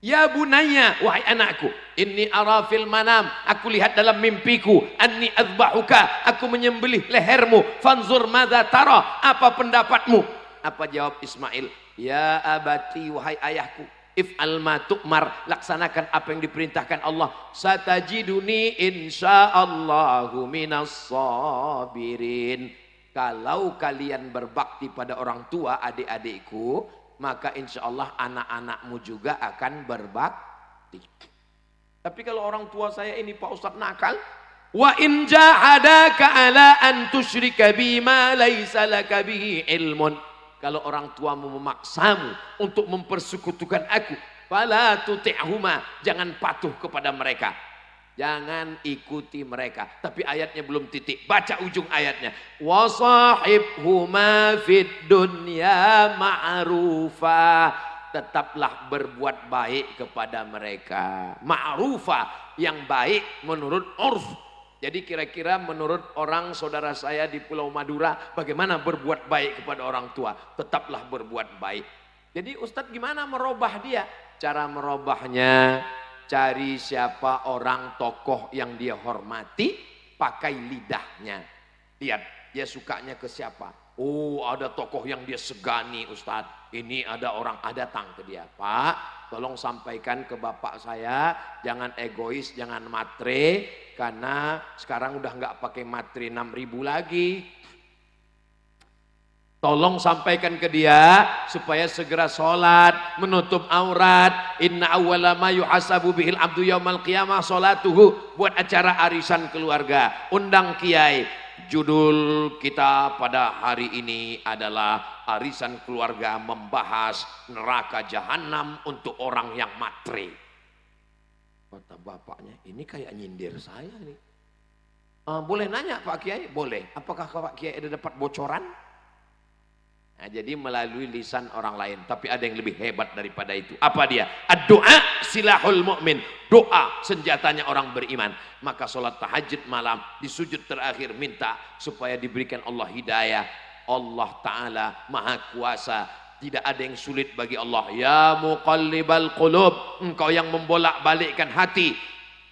ya bunayya, wahai anakku, inni ara fil manam, aku lihat dalam mimpiku, anni azbahuka, aku menyembelih lehermu, fanzur madza tara, apa pendapatmu? Apa jawab Ismail? Ya abati, wahai ayahku, if'al ma tu'mar, laksanakan apa yang diperintahkan Allah. Satajiduni insyaallahu minas sabirin. Kalau kalian berbakti pada orang tua, adik-adikku, maka insya Allah anak-anakmu juga akan berbakti. Tapi kalau orang tua saya ini Pak Ustadz nakal, wa in jahadaka ala an tusyrika bima laisa laka bihi ilmun, kalau orang tuamu memaksamu untuk mempersekutukan aku, fala tuti'huma, jangan patuh kepada mereka, jangan ikuti mereka. Tapi ayatnya belum titik, baca ujung ayatnya. Wasahibhuma fid dunya ma'rufa, tetaplah berbuat baik kepada mereka. Ma'rufa, yang baik menurut urf. Jadi kira-kira menurut orang saudara saya di Pulau Madura, bagaimana berbuat baik kepada orang tua? Tetaplah berbuat baik. Jadi Ustadz gimana merubah dia? Cara merubahnya, cari siapa orang tokoh yang dia hormati, pakai lidahnya. Lihat, dia sukanya ke siapa? Oh, ada tokoh yang dia segani Ustadz. Ini ada orang, datang ke dia. Pak, tolong sampaikan ke bapak saya, jangan egois, jangan matre, karena sekarang udah nggak pakai matre 6.000 lagi. Tolong sampaikan ke dia supaya segera sholat, menutup aurat. Inna awwala ma yuhasabu bihil abdu yaumal qiyamah sholatuhu. Buat acara arisan keluarga, undang kiai. judul kita pada hari ini adalah arisan keluarga membahas neraka jahanam untuk orang yang matre. Kata bapaknya, ini kayak nyindir saya nih. Boleh nanya Pak Kiai? Boleh. Apakah Pak Kiai ada dapat bocoran? Nah, jadi melalui lisan orang lain. Tapi ada yang lebih hebat daripada itu. Apa dia? Ad-doa silahul mu'min. Doa senjatanya orang beriman. Maka sholat tahajud malam di sujud terakhir minta supaya diberikan Allah hidayah. Allah Ta'ala maha kuasa. Tidak ada yang sulit bagi Allah. Ya muqallibal qulub. Engkau yang membolak-balikkan hati.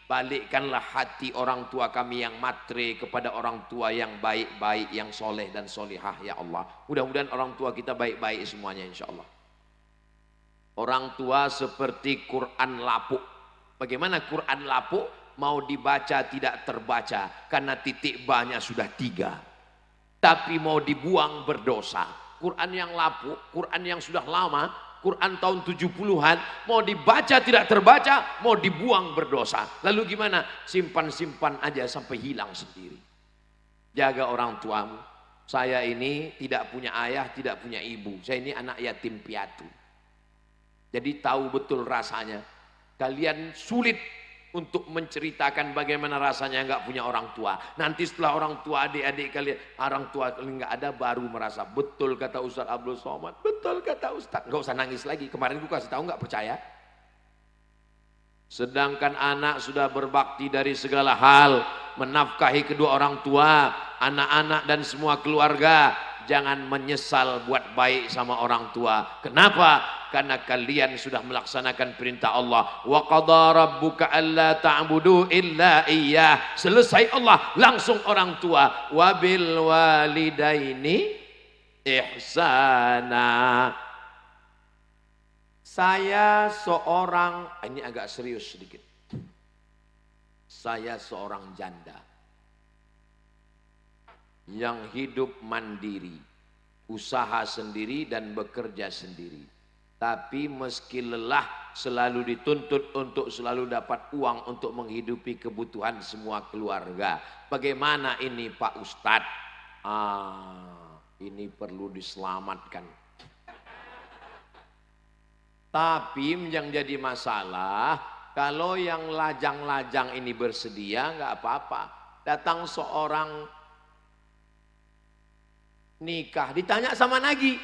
Balikkanlah hati orang tua kami yang matre kepada orang tua yang baik-baik, yang soleh dan solihah ya Allah. Mudah-mudahan orang tua kita baik-baik semuanya insya Allah. Orang tua seperti Quran lapuk. Bagaimana Quran lapuk? Mau dibaca tidak terbaca karena titik ba-nya sudah 3. Tapi mau dibuang berdosa. Quran yang lapuk, Quran yang sudah lama, Quran tahun 70-an, mau dibaca tidak terbaca, mau dibuang berdosa. Lalu gimana? Simpan-simpan aja sampai hilang sendiri. Jaga orang tuamu. Saya ini tidak punya ayah, tidak punya ibu. Saya ini anak yatim piatu. Jadi tahu betul rasanya. Kalian sulit untuk menceritakan bagaimana rasanya nggak punya orang tua. Nanti setelah orang tua adik-adik kalian, orang tua kalian nggak ada, baru merasa betul kata Ustaz Abdul Somad, betul kata Ustaz. Nggak usah nangis lagi. Kemarin gue kasih tahu nggak percaya. Sedangkan anak sudah berbakti dari segala hal, menafkahi kedua orang tua, anak-anak dan semua keluarga. Jangan menyesal buat baik sama orang tua. Kenapa? Karena kalian sudah melaksanakan perintah Allah. Wa qadha rabbuka alla ta'budu illa iyyah. Selesai Allah, langsung orang tua. Wa bil walidaini ihsana. Saya seorang, ini agak serius sedikit. Saya seorang janda yang hidup mandiri, usaha sendiri dan bekerja sendiri. Tapi meski lelah selalu dituntut untuk selalu dapat uang untuk menghidupi kebutuhan semua keluarga. Bagaimana ini Pak Ustadz? Ini perlu diselamatkan. Tapi yang jadi masalah, kalau yang lajang-lajang ini bersedia nggak apa-apa. Datang seorang nikah, ditanya sama Nabi,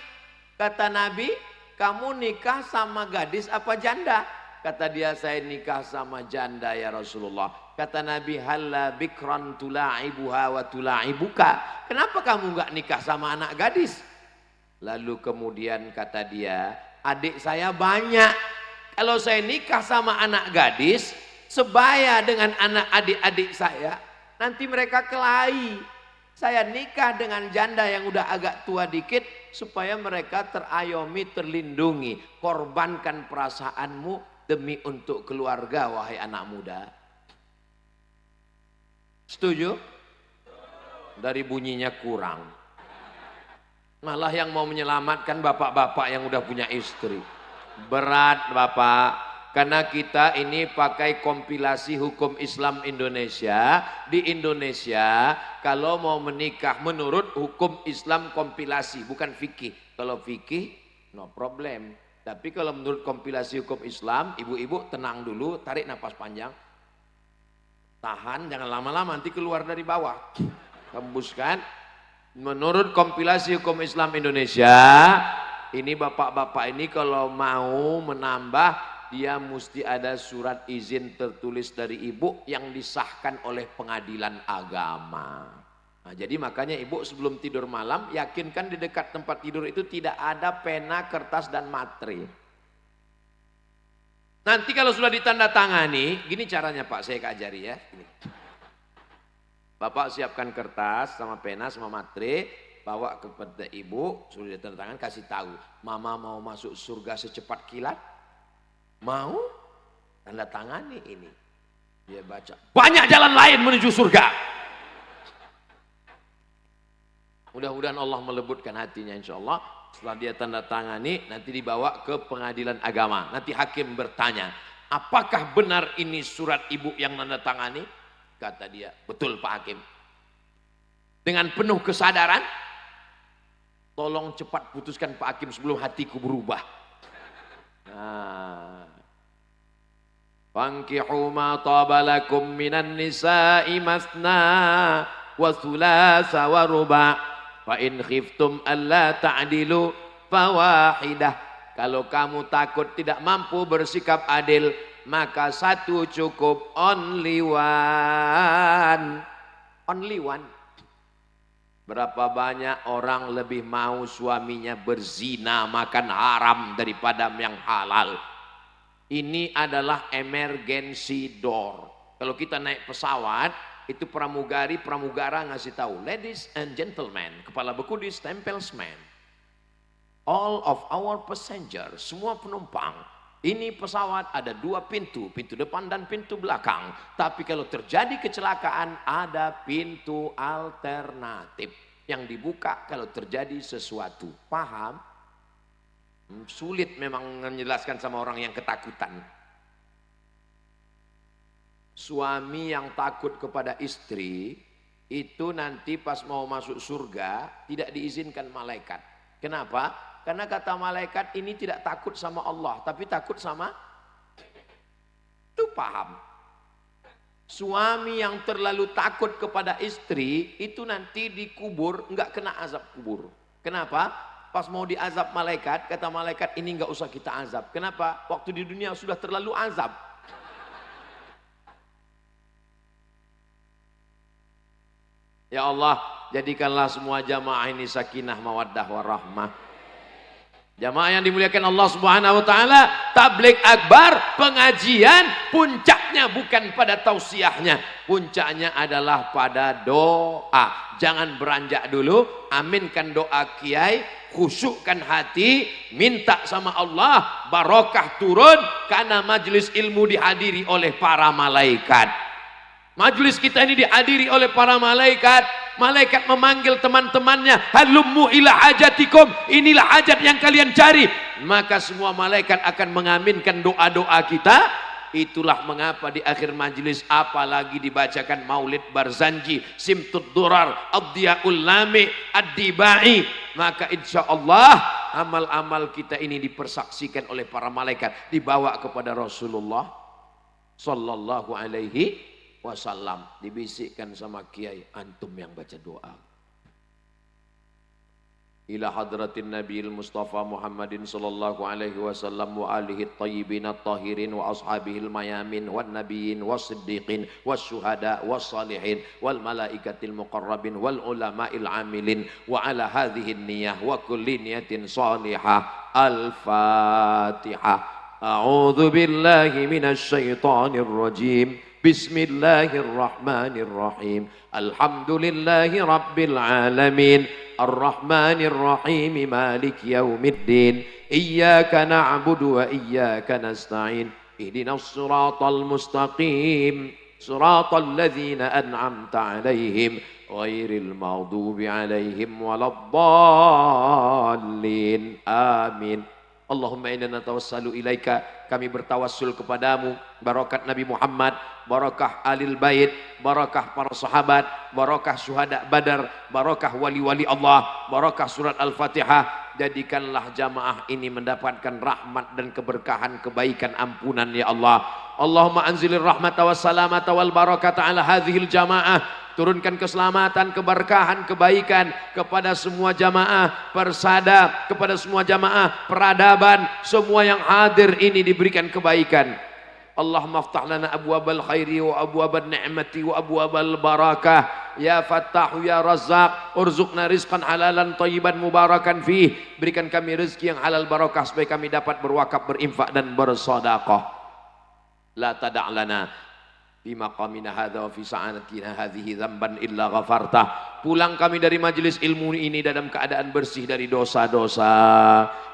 kata Nabi, kamu nikah sama gadis apa janda? Kata dia, saya nikah sama janda ya Rasulullah. Kata Nabi, halla bikran tula'ibuha wa tula'ibuka. Kenapa kamu nggak nikah sama anak gadis? Lalu kemudian kata dia, adik saya banyak. Kalau saya nikah sama anak gadis, sebaya dengan anak adik-adik saya, nanti mereka kelahi. Saya nikah dengan janda yang udah agak tua dikit supaya mereka terayomi, terlindungi. Korbankan perasaanmu demi untuk keluarga, wahai anak muda. Setuju? Dari bunyinya kurang. Malah yang mau menyelamatkan bapak-bapak yang udah punya istri. Berat Bapak. Karena kita ini pakai kompilasi hukum Islam Indonesia. Di Indonesia kalau mau menikah menurut hukum Islam kompilasi, bukan fikih. Kalau fikih no problem. Tapi kalau menurut kompilasi hukum Islam, ibu-ibu tenang dulu, tarik napas panjang. Tahan, jangan lama-lama nanti keluar dari bawah. Hembuskan. Menurut kompilasi hukum Islam Indonesia, ini bapak-bapak ini kalau mau menambah, dia mesti ada surat izin tertulis dari ibu yang disahkan oleh pengadilan agama. Nah, jadi makanya ibu sebelum tidur malam yakinkan di dekat tempat tidur itu tidak ada pena, kertas dan materi. Nanti kalau sudah ditandatangani, gini caranya Pak, saya ajari ya. Gini. Bapak siapkan kertas sama pena sama materi, bawa kepada ibu, sudah ditandatangan, kasih tahu, mama mau masuk surga secepat kilat. Mau? Tanda tangani ini. Dia baca. Banyak jalan lain menuju surga. Mudah-mudahan Allah melembutkan hatinya insya Allah. Setelah dia tanda tangani, nanti dibawa ke pengadilan agama. Nanti hakim bertanya, apakah benar ini surat ibu yang tanda tangani? Kata dia, betul Pak Hakim. dengan penuh kesadaran, tolong cepat putuskan Pak Hakim sebelum hatiku berubah. Nah, fankihu ma taba lakum minan nisa'i masna wa thulatha wa ruba' fa in khiftum alla ta'dilu fawahidah. Kalau kamu takut tidak mampu bersikap adil, maka satu cukup, only one. Only one. Berapa banyak orang lebih mau suaminya berzina, makan haram daripada yang halal. Ini adalah emergency door. Kalau kita naik pesawat, itu pramugara ngasih tahu, ladies and gentlemen, kepala beku di stempelsman, all of our passengers, semua penumpang, ini pesawat ada 2 pintu, pintu depan dan pintu belakang. Tapi kalau terjadi kecelakaan, ada pintu alternatif yang dibuka kalau terjadi sesuatu. Paham? Sulit memang menjelaskan sama orang yang ketakutan. Suami yang takut kepada istri, itu nanti pas mau masuk surga, tidak diizinkan malaikat. Kenapa? Karena kata malaikat ini tidak takut sama Allah, tapi takut sama itu. Paham? Suami yang terlalu takut kepada istri itu nanti dikubur enggak kena azab kubur. Kenapa? Pas mau diazab malaikat, kata malaikat ini enggak usah kita azab. Kenapa? Waktu di dunia sudah terlalu azab. Ya Allah, jadikanlah semua jamaah ini sakinah mawaddah warahmah. Jamaah yang dimuliakan Allah Subhanahu wa taala, tabligh akbar, pengajian puncaknya bukan pada tausiahnya, puncaknya adalah pada doa. Jangan beranjak dulu, aminkan doa kiai, khusyukkan hati, minta sama Allah barokah turun karena majelis ilmu dihadiri oleh para malaikat. Majelis kita ini dihadiri oleh para malaikat. Malaikat memanggil teman-temannya, halummu ila hajatikum, inilah hajat yang kalian cari. Maka semua malaikat akan mengaminkan doa-doa kita. Itulah mengapa di akhir majelis apalagi dibacakan Maulid Barzanji, Simtud Durar, Ad-Diyaul Lami, Ad-Dibai, maka insya Allah amal-amal kita ini dipersaksikan oleh para malaikat, dibawa kepada Rasulullah Sallallahu Alaihi Wasallam, dibisikkan sama kiai, antum yang baca doa. Ila hadratin Nabiil Mustafa Muhammadin sallallahu alaihi wasallam wa alihi at-tayyibin at-tahirin wa ashabihil mayamin wan nabiyyin was-siddiqin was-syuhada was-salihin wal malaikatil muqarrabin wal ulama'il amilin wa ala hadhihi an-niyyah wa kulli niyatin salihah. Al-Fatihah. A'udzu billahi minasy syaithanir rajim. Bismillahirrahmanirrahim. Alhamdulillahi rabbil alamin. Ar-Rahmanir Rahim. Maliki yaumiddin. Iyyaka na'budu wa iyyaka nasta'in. Ihdinas siratal mustaqim. Siratal ladzina an'amta 'alaihim ghairil maghdubi 'alaihim waladdallin. Amin. Allahumma inna natawassalu ilaika, kami bertawassul kepadamu, barakat Nabi Muhammad, barakah alil bait, barakah para sahabat, barakah syuhada Badar, barakah wali-wali Allah, barakah surat Al-Fatihah. Jadikanlah jamaah ini mendapatkan rahmat dan keberkahan, kebaikan, ampunan ya Allah. Allahumma anzilir rahmata wassalamata wal barakata ala hadhil jamaah. Turunkan keselamatan, keberkahan, kebaikan kepada semua jamaah persada, kepada semua jamaah peradaban, semua yang hadir ini diberikan kebaikan. Allahumma aftah lana abwabal khairi wa abwabal ni'mati wa abwabal barakah. Ya Fattahu ya Razzaq, urzuqna rizqan halalan thayyiban mubarakan fih. Berikan kami rezeki yang halal barakah supaya kami dapat berwakaf, berinfak dan bersedekah. La tada' lana fi maqamina hadza wa fi sa'atina hadhihi dzamban illa ghafartah. Pulang kami dari majelis ilmu ini dalam keadaan bersih dari dosa-dosa.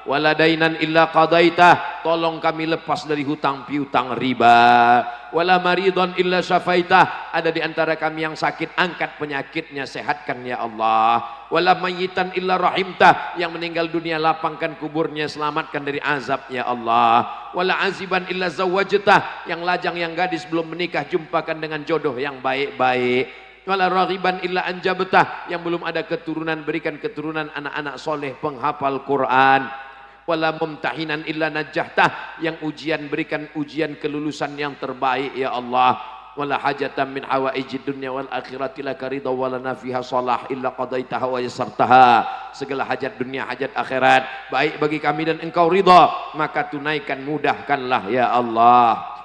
Waladainan illa qadaitah, tolong kami lepas dari hutang piutang riba. Wala maridon illa syafaitah, ada di antara kami yang sakit, angkat penyakitnya, sehatkan ya Allah. Wala mayyitan illa rahimtah, yang meninggal dunia lapangkan kuburnya, selamatkan dari azab ya Allah. Wala aziban illa zawajtah, yang lajang yang gadis belum menikah, jumpakan dengan jodoh yang baik-baik. wala raghiban illa anjabtah, yang belum ada keturunan berikan keturunan anak-anak soleh penghafal Quran. Wala mumtahinan illa najjahtah, yang ujian berikan ujian kelulusan yang terbaik ya Allah. Wala hajatan min hawaijid dunya wal akhirati laka ridha walana fiha salah illa qadaitaha wa yassartaha. Segala hajat dunia hajat akhirat baik bagi kami dan engkau ridha, maka tunaikan mudahkanlah ya Allah.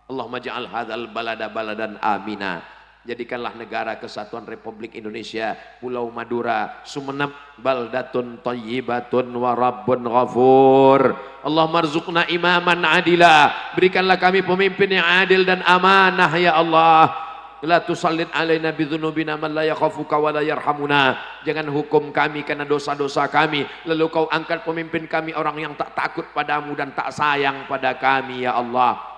Allahumma ja'al hadzal balada baladan amina. Jadikanlah negara kesatuan Republik Indonesia, Pulau Madura, Sumeneb, baldatun thayyibatun wa rabbun ghafur. Allahumma rzuqna imaman adila, berikanlah kami pemimpin yang adil dan amanah ya Allah. La tusallit alaina bidzunubina man la yakhafuka wa la yarhamuna. Jangan hukum kami karena dosa-dosa kami, lalu kau angkat pemimpin kami orang yang tak takut padamu dan tak sayang pada kami ya Allah.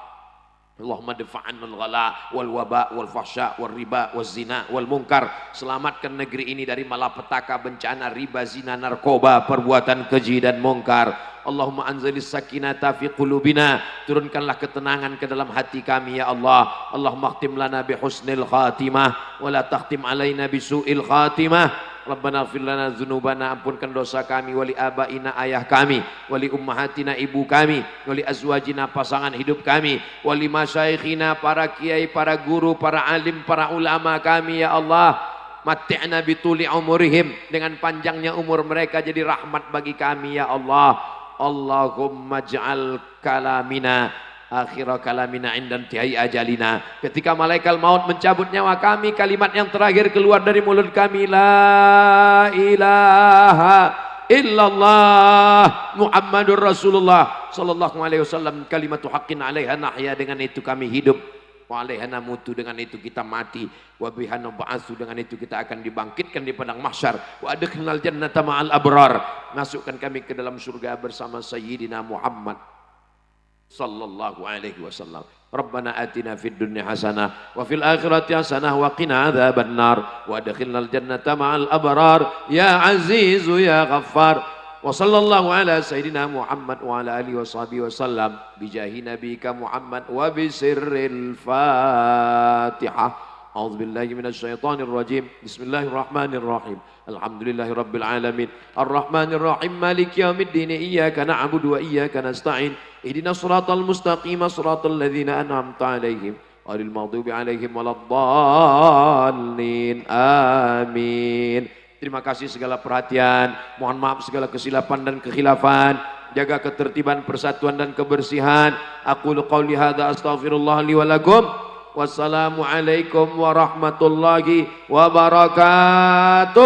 Allahumma dafa'an al-ghala wal waba wal fahsya wal riba wal zina wal munkar. Selamatkan negeri ini dari malapetaka, bencana, riba, zina, narkoba, perbuatan keji dan munkar. Allahumma anzilis sakinata fi qulubina, turunkanlah ketenangan ke dalam hati kami ya Allah. Allahumma khtim lana bi husnil khatimah wa la takhtim alaina bi su'il khatimah. Rabbana ighfir lana dzunubana, ampunkan dosa kami, wali abaina ayah kami, wali ummahatina ibu kami, wali azwajina pasangan hidup kami, wali masyaikhina para kiai, para guru, para alim, para ulama kami ya Allah. Matti'na bituli umurihim, dengan panjangnya umur mereka jadi rahmat bagi kami ya Allah. Allahumma ja'al kalamina akhira kalamina indan tihai ajalina. Ketika malaikat maut mencabut nyawa kami, kalimat yang terakhir keluar dari mulut kami, la ilaha illallah Muhammadur Rasulullah sallallahu alaihi wasallam, kalimatu haqqin alaiha nahya, dengan itu kami hidup, wa alaiha namutu, dengan itu kita mati, wa biha nub'atsu, dengan itu kita akan dibangkitkan di padang mahsyar, wa adkhilnal jannata ma'al abrar, masukkan kami ke dalam surga bersama sayyidina Muhammad sallallahu alaihi wasallam. Rabbana atina fid dunya hasanah wa fil akhirati hasanah wa qina adzabannar wa adkhilnal jannata ma'al abrar ya azizu ya ghaffar. Wa sallallahu ala sayyidina Muhammad wa ala alihi washabihi wasallam bi jahi nabiyika Muhammad wa bi sirril Fatihah. A'udzu billahi minasy syaithanir rajim. Bismillahirrahmanirrahim. Alhamdulillahi rabbil alamin. Arrahmanir rahim. Maliki yaumiddin. Iyyaka na'budu wa iyyaka nasta'in. Ihdinas siratal mustaqim. Siratal ladzina an'amta 'alaihim ghairil maghdubi 'alaihim waladdallin. Amin. Terima kasih segala perhatian. Mohon maaf segala kesilapan dan kekhilafan. Jaga ketertiban, persatuan dan kebersihan. Aqulu qauli hadza astaghfirullah li wa lakum. Wassalamualaikum warahmatullahi wabarakatuh.